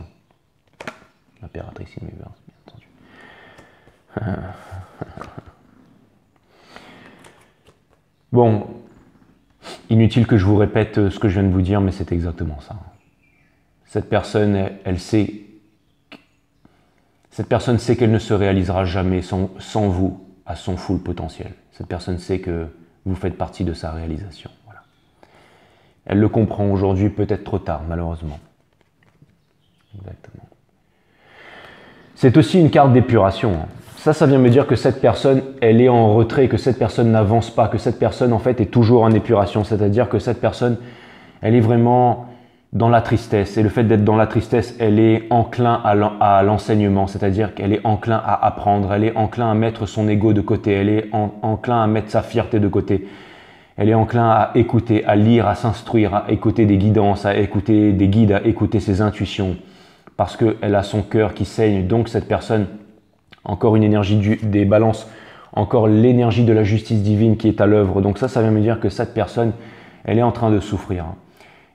L'impératrice in reverse, bien entendu. Bon, inutile que je vous répète ce que je viens de vous dire, mais c'est exactement ça. Cette personne, elle sait... Cette personne sait qu'elle ne se réalisera jamais sans vous à son full potentiel. Cette personne sait que vous faites partie de sa réalisation. Voilà. Elle le comprend aujourd'hui, peut-être trop tard, malheureusement. Exactement. C'est aussi une carte d'épuration. Ça vient me dire que cette personne, elle est en retrait, que cette personne n'avance pas, que cette personne, en fait, est toujours en épuration. C'est-à-dire que cette personne, elle est vraiment dans la tristesse. Et le fait d'être dans la tristesse, elle est enclin à l'enseignement. C'est-à-dire qu'elle est enclin à apprendre. Elle est enclin à mettre son ego de côté. Elle est enclin à mettre sa fierté de côté. Elle est enclin à écouter, à lire, à s'instruire, à écouter des guidances, à écouter des guides, à écouter ses intuitions. Parce qu'elle a son cœur qui saigne. Donc cette personne, encore une énergie des balances, encore l'énergie de la justice divine qui est à l'œuvre. Donc ça vient me dire que cette personne, elle est en train de souffrir.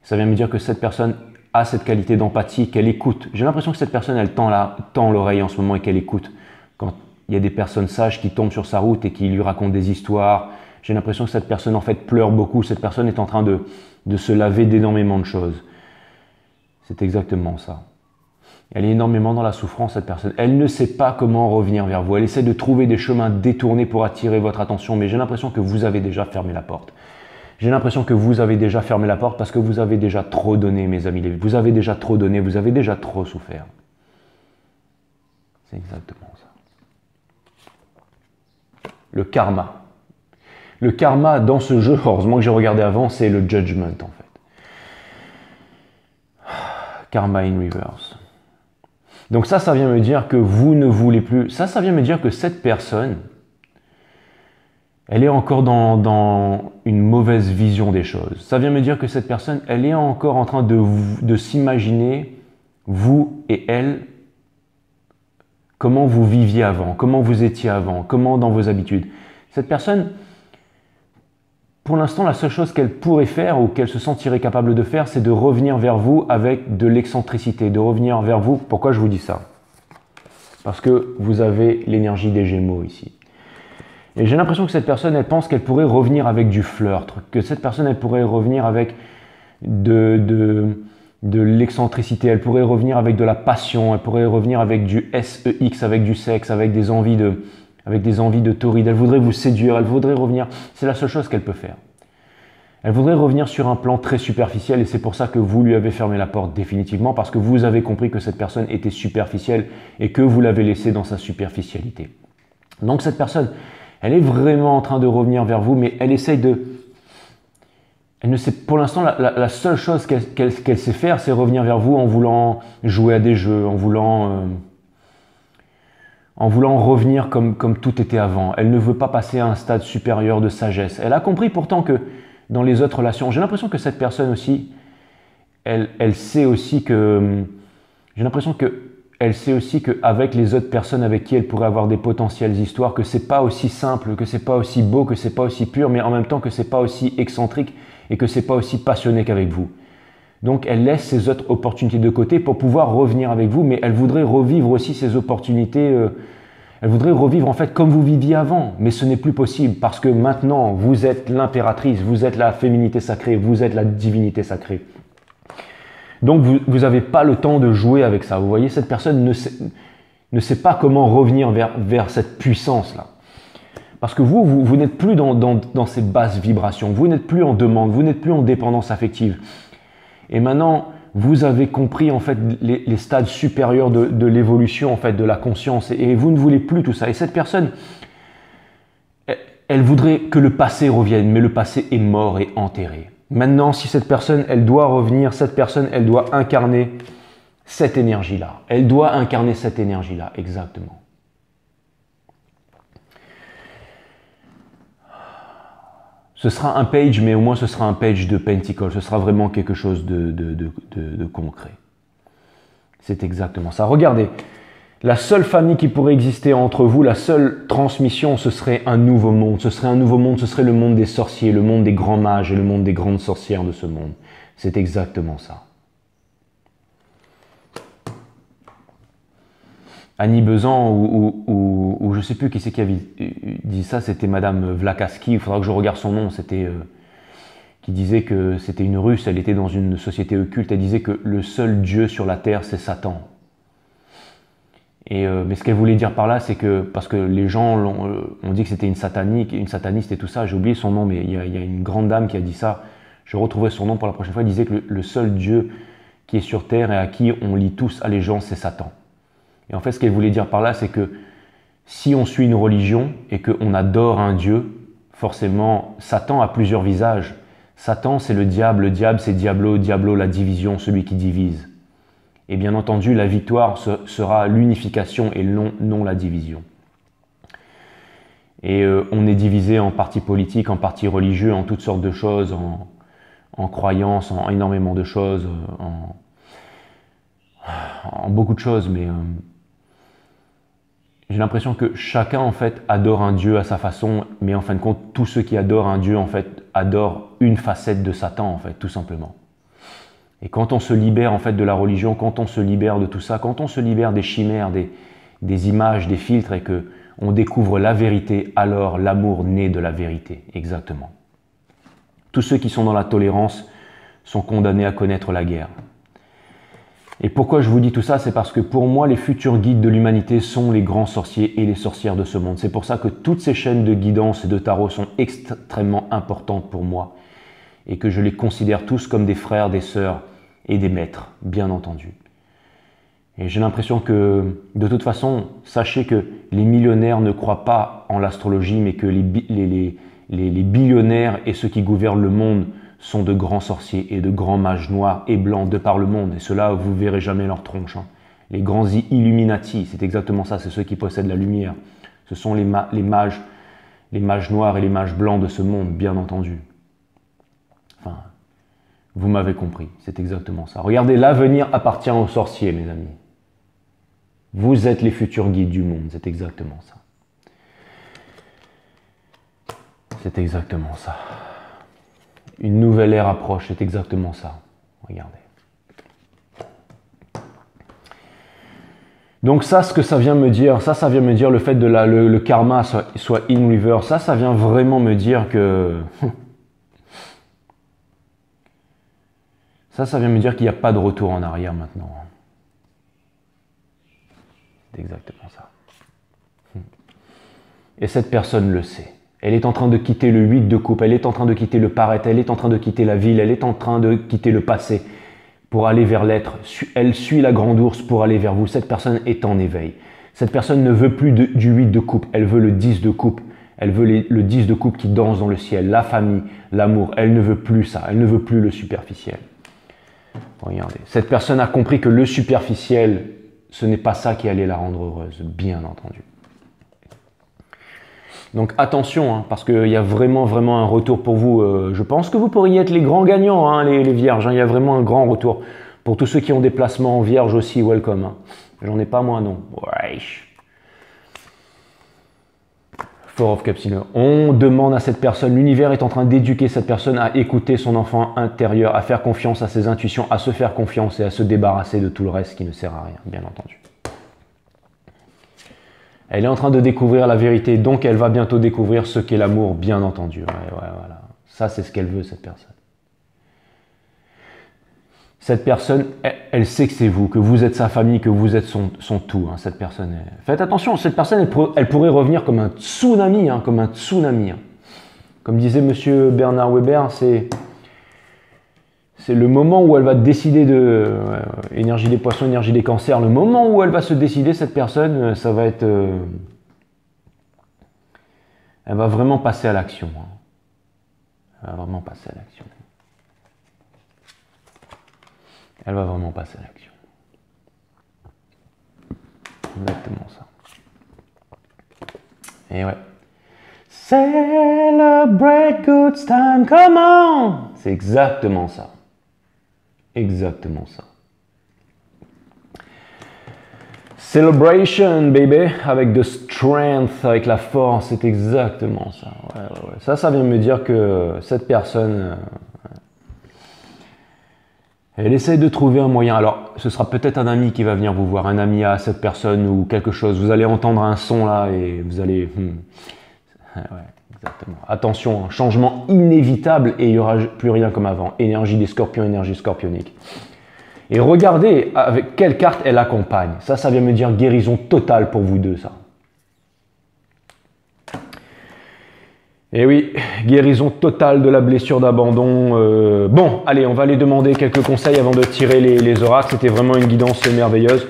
Ça vient me dire que cette personne a cette qualité d'empathie, qu'elle écoute. J'ai l'impression que cette personne, elle tend l'oreille en ce moment et qu'elle écoute. Quand il y a des personnes sages qui tombent sur sa route et qui lui racontent des histoires, j'ai l'impression que cette personne, en fait, pleure beaucoup. Cette personne est en train de se laver d'énormément de choses. C'est exactement ça. Elle est énormément dans la souffrance, cette personne. Elle ne sait pas comment revenir vers vous. Elle essaie de trouver des chemins détournés pour attirer votre attention, mais j'ai l'impression que vous avez déjà fermé la porte. J'ai l'impression que vous avez déjà fermé la porte parce que vous avez déjà trop donné, mes amis. Vous avez déjà trop donné, vous avez déjà trop souffert. C'est exactement ça. Le karma. Le karma dans ce jeu, heureusement que j'ai regardé avant, c'est le judgment en fait. Karma in reverse. Donc ça vient me dire que vous ne voulez plus. Ça vient me dire que cette personne, elle est encore dans une mauvaise vision des choses. Ça vient me dire que cette personne, elle est encore en train de s'imaginer, vous et elle, comment vous viviez avant, comment vous étiez avant, comment dans vos habitudes. Cette personne, pour l'instant, la seule chose qu'elle pourrait faire ou qu'elle se sentirait capable de faire, c'est de revenir vers vous avec de l'excentricité, de revenir vers vous. Pourquoi je vous dis ça? Parce que vous avez l'énergie des Gémeaux ici. Et j'ai l'impression que cette personne, elle pense qu'elle pourrait revenir avec du flirt, que cette personne, elle pourrait revenir avec de l'excentricité, elle pourrait revenir avec de la passion, elle pourrait revenir avec du sex, avec du sexe, avec des envies de torride. Elle voudrait vous séduire, elle voudrait revenir. C'est la seule chose qu'elle peut faire. Elle voudrait revenir sur un plan très superficiel et c'est pour ça que vous lui avez fermé la porte définitivement parce que vous avez compris que cette personne était superficielle et que vous l'avez laissée dans sa superficialité. Donc cette personne, elle est vraiment en train de revenir vers vous, mais elle essaye de... Elle ne sait, pour l'instant, la seule chose qu'elle sait faire, c'est revenir vers vous en voulant jouer à des jeux, en voulant revenir comme tout était avant. Elle ne veut pas passer à un stade supérieur de sagesse. Elle a compris pourtant que dans les autres relations, j'ai l'impression que cette personne aussi, elle sait aussi que... J'ai l'impression qu'elle sait aussi qu'avec les autres personnes avec qui elle pourrait avoir des potentielles histoires, que c'est pas aussi simple, que c'est pas aussi beau, que c'est pas aussi pur, mais en même temps que c'est pas aussi excentrique et que c'est pas aussi passionné qu'avec vous. Donc elle laisse ces autres opportunités de côté pour pouvoir revenir avec vous, mais elle voudrait revivre aussi ces opportunités, elle voudrait revivre en fait comme vous viviez avant, mais ce n'est plus possible parce que maintenant vous êtes l'impératrice, vous êtes la féminité sacrée, vous êtes la divinité sacrée. Donc vous n'avez pas le temps de jouer avec ça. Vous voyez, cette personne ne sait pas comment revenir vers cette puissance-là. Parce que vous n'êtes plus dans ces basses vibrations, vous n'êtes plus en demande, vous n'êtes plus en dépendance affective. Et maintenant, vous avez compris en fait les stades supérieurs de l'évolution en fait de la conscience et vous ne voulez plus tout ça. Et cette personne, elle voudrait que le passé revienne, mais le passé est mort et enterré. Maintenant, si cette personne, elle doit revenir, cette personne, elle doit incarner cette énergie-là. Elle doit incarner cette énergie-là, exactement. Ce sera un page, mais au moins ce sera un page de Pentacle. Ce sera vraiment quelque chose de concret. C'est exactement ça. Regardez, la seule famille qui pourrait exister entre vous, la seule transmission, ce serait un nouveau monde. Ce serait un nouveau monde, ce serait le monde des sorciers, le monde des grands mages et le monde des grandes sorcières de ce monde. C'est exactement ça. Annie Besant ou je ne sais plus qui c'est qui avait dit ça, c'était Madame Vlakaski, il faudra que je regarde son nom, c'était qui disait que c'était une Russe, elle était dans une société occulte, elle disait que le seul Dieu sur la terre c'est Satan. Mais ce qu'elle voulait dire par là, c'est que, parce que les gens ont dit que c'était une sataniste et tout ça, j'ai oublié son nom, mais il y a une grande dame qui a dit ça, je retrouverai son nom pour la prochaine fois, elle disait que le seul Dieu qui est sur terre et à qui on lie tous allégeance, c'est Satan. Et en fait, ce qu'elle voulait dire par là, c'est que si on suit une religion et qu'on adore un Dieu, forcément, Satan a plusieurs visages. Satan, c'est le diable c'est Diablo, la division, celui qui divise. Et bien entendu, la victoire sera l'unification et non la division. Et on est divisé en partis politiques, en partis religieux, en toutes sortes de choses, en croyances, en énormément de choses, en beaucoup de choses, mais j'ai l'impression que chacun en fait adore un Dieu à sa façon, mais en fin de compte, tous ceux qui adorent un Dieu en fait adorent une facette de Satan en fait, tout simplement. Et quand on se libère en fait de la religion, quand on se libère de tout ça, quand on se libère des chimères, des images, des filtres et que on découvre la vérité, alors l'amour naît de la vérité, exactement. Tous ceux qui sont dans la tolérance sont condamnés à connaître la guerre. Et pourquoi je vous dis tout ça? C'est parce que pour moi, les futurs guides de l'humanité sont les grands sorciers et les sorcières de ce monde. C'est pour ça que toutes ces chaînes de guidance et de tarot sont extrêmement importantes pour moi et que je les considère tous comme des frères, des sœurs et des maîtres, bien entendu. Et j'ai l'impression que, de toute façon, sachez que les millionnaires ne croient pas en l'astrologie, mais que les billionnaires et ceux qui gouvernent le monde sont de grands sorciers et de grands mages noirs et blancs de par le monde. Et ceux-là, vous ne verrez jamais leur tronche. Hein. Les grands Illuminati, c'est exactement ça, c'est ceux qui possèdent la lumière. Ce sont les mages noirs et les mages blancs de ce monde, bien entendu. Enfin, vous m'avez compris, c'est exactement ça. Regardez, l'avenir appartient aux sorciers, mes amis. Vous êtes les futurs guides du monde, c'est exactement ça. C'est exactement ça. Une nouvelle ère approche, c'est exactement ça. Regardez. Donc ça, ce que ça vient me dire, ça vient me dire le fait de le karma soit in reverse, ça vient vraiment me dire que... Ça vient me dire qu'il n'y a pas de retour en arrière maintenant. C'est exactement ça. Et cette personne le sait. Elle est en train de quitter le 8 de coupe, elle est en train de quitter le paraître, elle est en train de quitter la ville, elle est en train de quitter le passé pour aller vers l'être. Elle suit la grande ours pour aller vers vous. Cette personne est en éveil. Cette personne ne veut plus du 8 de coupe, elle veut le 10 de coupe. Elle veut le 10 de coupe qui danse dans le ciel, la famille, l'amour. Elle ne veut plus ça, elle ne veut plus le superficiel. Regardez, cette personne a compris que le superficiel, ce n'est pas ça qui allait la rendre heureuse, bien entendu. Donc attention, hein, parce qu'il y a vraiment un retour pour vous. Je pense que vous pourriez être les grands gagnants, hein, les vierges. Hein, il y a vraiment un grand retour. Pour tous ceux qui ont des placements en vierge aussi, welcome. Hein. J'en ai pas moi, non. Ouais. Four of Cups. On demande à cette personne, l'univers est en train d'éduquer cette personne à écouter son enfant intérieur, à faire confiance à ses intuitions, à se faire confiance et à se débarrasser de tout le reste qui ne sert à rien, bien entendu. Elle est en train de découvrir la vérité, donc elle va bientôt découvrir ce qu'est l'amour, bien entendu. Ouais, voilà. Ça, c'est ce qu'elle veut, cette personne. Cette personne, elle sait que c'est vous, que vous êtes sa famille, que vous êtes son tout. Hein, cette personne. Faites attention, cette personne, elle pourrait revenir comme un tsunami, hein, comme un tsunami. Hein. Comme disait monsieur Bernard Weber, c'est le moment où elle va décider de... énergie des poissons, énergie des cancers. Le moment où elle va se décider, cette personne, ça va être... elle va vraiment passer à l'action. Hein. Elle va vraiment passer à l'action. Elle va vraiment passer à l'action. Exactement ça. Et ouais. Celebrate good time, come on! C'est exactement ça. Exactement ça. Celebration, baby, avec the strength, avec la force, c'est exactement ça. Ouais. Ça vient me dire que cette personne, elle essaie de trouver un moyen. Alors, ce sera peut-être un ami qui va venir vous voir, un ami à cette personne ou quelque chose. Vous allez entendre un son là et vous allez... Ouais, exactement. Attention, un changement inévitable et il n'y aura plus rien comme avant. Énergie des scorpions, énergie scorpionique. Et regardez avec quelle carte elle accompagne. Ça vient me dire guérison totale pour vous deux, ça. Et oui, guérison totale de la blessure d'abandon. Bon, allez, on va aller demander quelques conseils avant de tirer les oracles. C'était vraiment une guidance merveilleuse.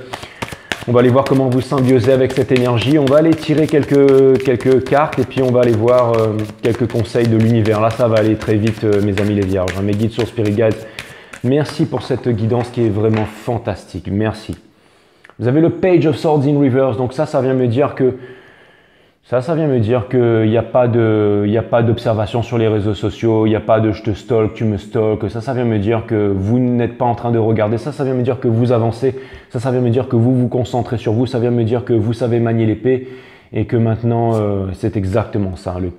On va aller voir comment vous symbiosez avec cette énergie. On va aller tirer quelques cartes et puis on va aller voir quelques conseils de l'univers. Là, ça va aller très vite, mes amis les vierges. Mes guides sur Spirit Guides, merci pour cette guidance qui est vraiment fantastique. Merci. Vous avez le Page of Swords in Reverse. Donc ça vient me dire que ça vient me dire qu'il n'y a pas d'observation sur les réseaux sociaux, il n'y a pas de je te stalk, tu me stalk. Ça vient me dire que vous n'êtes pas en train de regarder. Ça vient me dire que vous avancez. Ça vient me dire que vous vous concentrez sur vous. Ça vient me dire que vous savez manier l'épée et que maintenant, c'est exactement ça, le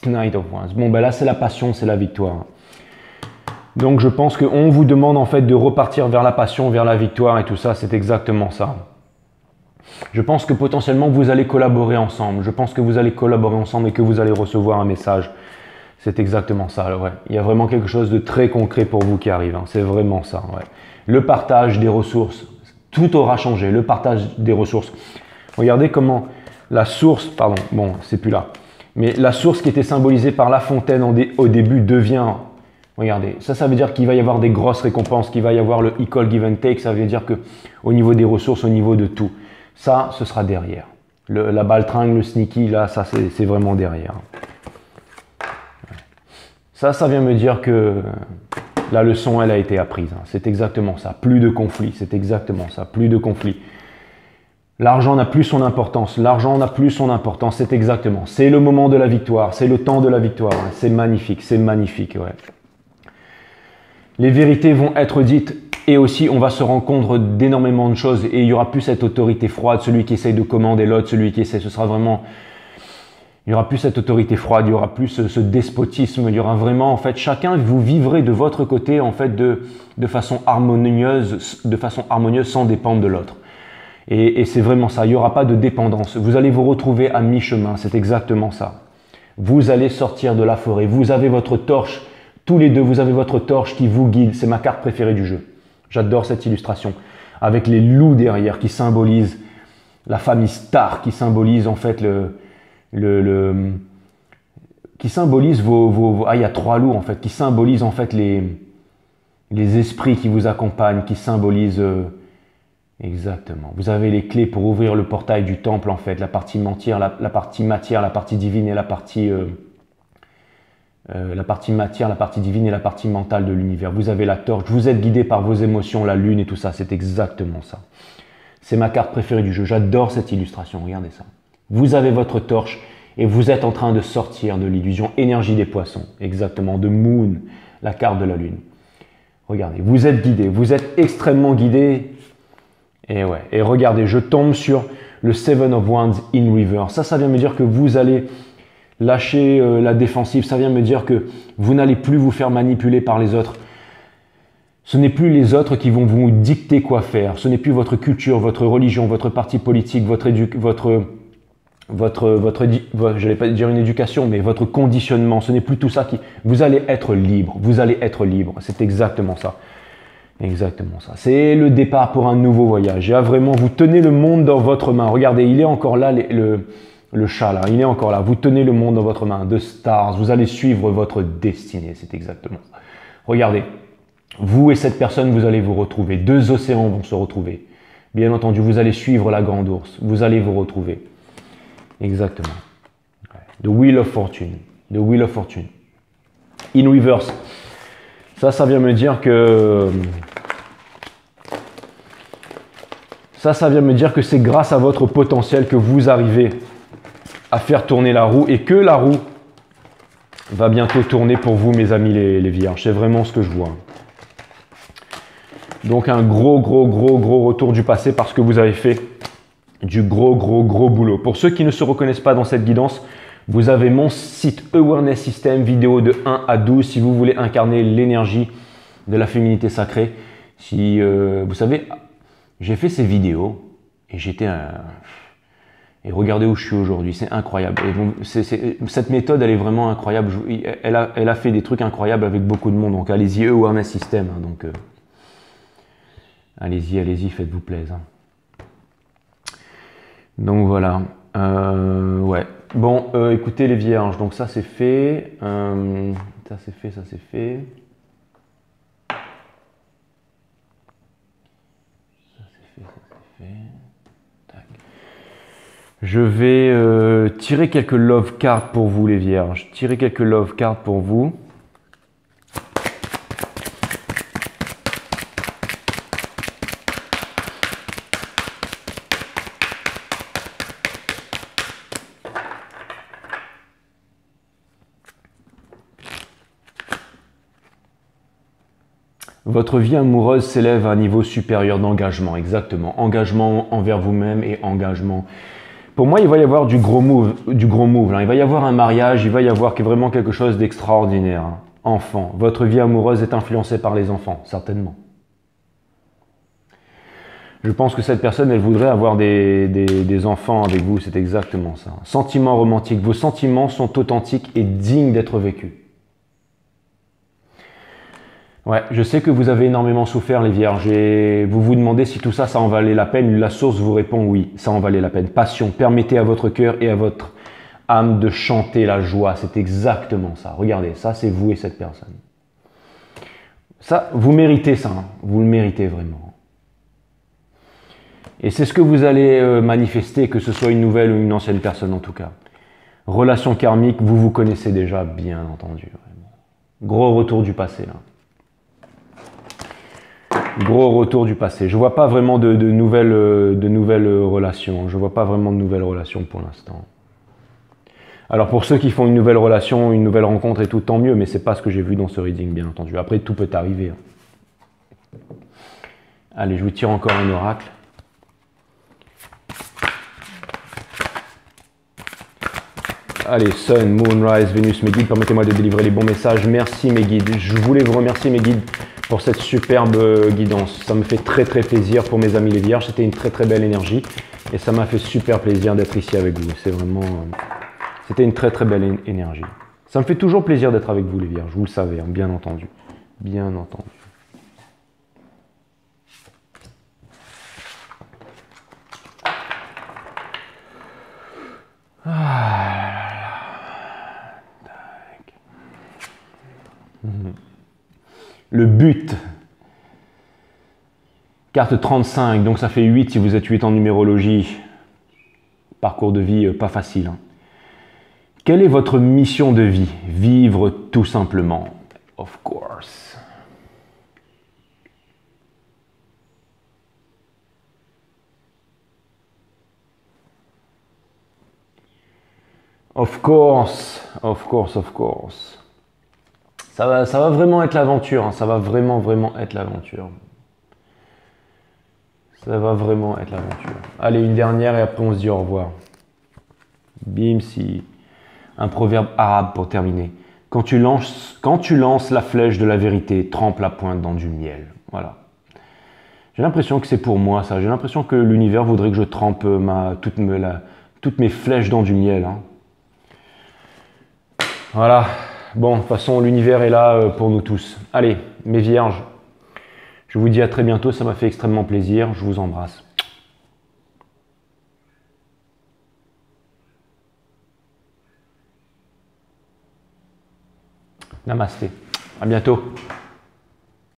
Knight of Wands. Bon, ben là, c'est la passion, c'est la victoire. Donc, je pense qu'on vous demande en fait de repartir vers la passion, vers la victoire et tout ça. C'est exactement ça. Je pense que potentiellement vous allez collaborer ensemble. Je pense que vous allez collaborer ensemble et que vous allez recevoir un message C'est exactement ça, ouais. Il y a vraiment quelque chose de très concret pour vous qui arrive, hein. C'est vraiment ça, ouais. Le partage des ressources, tout aura changé, le partage des ressources. Regardez comment la source, pardon, bon, c'est plus là, mais la source qui était symbolisée par la fontaine au début devient, regardez, ça veut dire qu'il va y avoir des grosses récompenses, qu'il va y avoir le equal give and take, ça veut dire que au niveau des ressources, au niveau de tout, ça, ce sera derrière. La baltringue, le sneaky, là, ça, c'est vraiment derrière. Ça vient me dire que la leçon, elle a été apprise. C'est exactement ça. Plus de conflits, c'est exactement ça. Plus de conflits. L'argent n'a plus son importance. L'argent n'a plus son importance. C'est exactement. C'est le moment de la victoire. C'est le temps de la victoire. C'est magnifique. C'est magnifique. Ouais. Les vérités vont être dites et aussi on va se rendre compte d'énormément de choses et il n'y aura plus cette autorité froide, celui qui essaye de commander l'autre, celui qui essaie, ce sera vraiment... Il n'y aura plus cette autorité froide, il n'y aura plus ce despotisme, il y aura vraiment, en fait, chacun, vous vivrez de votre côté, en fait, de façon harmonieuse sans dépendre de l'autre. Et c'est vraiment ça, il n'y aura pas de dépendance. Vous allez vous retrouver à mi-chemin, c'est exactement ça. Vous allez sortir de la forêt, vous avez votre torche, tous les deux, vous avez votre torche qui vous guide, c'est ma carte préférée du jeu. J'adore cette illustration, avec les loups derrière qui symbolisent la famille Stark, qui symbolise en fait qui symbolise il y a 3 loups en fait, qui symbolisent en fait les esprits qui vous accompagnent, qui symbolisent exactement. Vous avez les clés pour ouvrir le portail du temple en fait, la partie matière, la partie matière, la partie divine et la partie matière, la partie divine et la partie mentale de l'univers. Vous avez la torche, vous êtes guidé par vos émotions, la lune et tout ça, c'est exactement ça. C'est ma carte préférée du jeu, j'adore cette illustration, regardez ça. Vous avez votre torche et vous êtes en train de sortir de l'illusion énergie des poissons, exactement, de Moon, la carte de la lune. Regardez, vous êtes guidé, vous êtes extrêmement guidé. Et ouais, et regardez, je tombe sur le Seven of Wands in Reverse. Ça vient me dire que vous allez lâcher la défensive, ça vient me dire que vous n'allez plus vous faire manipuler par les autres. Ce n'est plus les autres qui vont vous dicter quoi faire. Ce n'est plus votre culture, votre religion, votre parti politique, je vais pas dire une éducation, mais votre conditionnement. Ce n'est plus tout ça qui... Vous allez être libre. Vous allez être libre. C'est exactement ça. Exactement ça. C'est le départ pour un nouveau voyage. Et là, vraiment, vous tenez le monde dans votre main. Regardez, il est encore là, le chat là. Il est encore là. Vous tenez le monde dans votre main. The Stars. Vous allez suivre votre destinée. C'est exactement ça. Regardez. Vous et cette personne, vous allez vous retrouver. 2 océans vont se retrouver. Bien entendu, vous allez suivre la grande ours. Vous allez vous retrouver. Exactement. The Wheel of Fortune. The Wheel of Fortune. In reverse. Ça vient me dire que... Ça vient me dire que c'est grâce à votre potentiel que vous arrivez à faire tourner la roue et que la roue va bientôt tourner pour vous, mes amis les vierges. C'est vraiment ce que je vois. Donc un gros retour du passé parce que vous avez fait du gros boulot. Pour ceux qui ne se reconnaissent pas dans cette guidance, vous avez mon site Awareness System, vidéo de 1 à 12 si vous voulez incarner l'énergie de la féminité sacrée. Si vous savez, j'ai fait ces vidéos et et regardez où je suis aujourd'hui, c'est incroyable. Et donc, cette méthode, elle est vraiment incroyable. Elle a fait des trucs incroyables avec beaucoup de monde. Donc allez-y, Awareness System. Hein, donc allez-y, faites-vous plaisir. Donc voilà. Ouais. Bon, écoutez les vierges. Donc ça c'est fait. Ça c'est fait. Ça c'est fait. Tac. Je vais tirer quelques love cards pour vous les vierges. Tirer quelques love cards pour vous. Votre vie amoureuse s'élève à un niveau supérieur d'engagement, exactement. Engagement envers vous-même et engagement. Pour moi, il va y avoir du gros move là. Il va y avoir un mariage, il va y avoir vraiment quelque chose d'extraordinaire. Enfant. Votre vie amoureuse est influencée par les enfants, certainement. Je pense que cette personne, elle voudrait avoir des enfants avec vous, c'est exactement ça. Sentiments romantiques. Vos sentiments sont authentiques et dignes d'être vécus. Ouais, je sais que vous avez énormément souffert, les vierges, et vous vous demandez si tout ça, ça en valait la peine. La source vous répond oui, ça en valait la peine. Passion, permettez à votre cœur et à votre âme de chanter la joie. C'est exactement ça. Regardez, ça c'est vous et cette personne. Ça, vous méritez ça, hein. Vous le méritez vraiment. Et c'est ce que vous allez manifester, que ce soit une nouvelle ou une ancienne personne en tout cas. Relation karmique, vous vous connaissez déjà, bien entendu. Vraiment. Gros retour du passé là. Gros retour du passé. Je vois pas vraiment de nouvelles relations. Je vois pas vraiment de nouvelles relations pour l'instant. Alors pour ceux qui font une nouvelle relation, une nouvelle rencontre et tout, tant mieux, mais c'est pas ce que j'ai vu dans ce reading, bien entendu. Après, tout peut arriver. Allez, je vous tire encore un oracle. Allez, Sun, Moon, Rise, Vénus, mes guides, permettez-moi de délivrer les bons messages. Merci mes guides. Je voulais vous remercier mes guides pour cette superbe guidance. Ça me fait très très plaisir pour mes amis les vierges. C'était une très très belle énergie et ça m'a fait super plaisir d'être ici avec vous. C'est vraiment... C'était une très très belle énergie. Ça me fait toujours plaisir d'être avec vous les vierges, vous le savez, hein, bien entendu. Bien entendu. Le but. Carte 35, donc ça fait 8 si vous êtes 8 en numérologie. Parcours de vie pas facile. Hein. Quelle est votre mission de vie? Vivre tout simplement. Of course. Of course, of course, of course. Ça va vraiment être l'aventure, hein. Ça va vraiment être l'aventure. Ça va vraiment être l'aventure. Allez, une dernière et après on se dit au revoir. Bim, si. Un proverbe arabe pour terminer. Quand tu lances la flèche de la vérité, trempe la pointe dans du miel. Voilà. J'ai l'impression que c'est pour moi ça. J'ai l'impression que l'univers voudrait que je trempe toutes mes flèches dans du miel. Hein. Voilà. Bon, de toute façon, l'univers est là pour nous tous. Allez, mes vierges, je vous dis à très bientôt. Ça m'a fait extrêmement plaisir. Je vous embrasse. Namasté. À bientôt.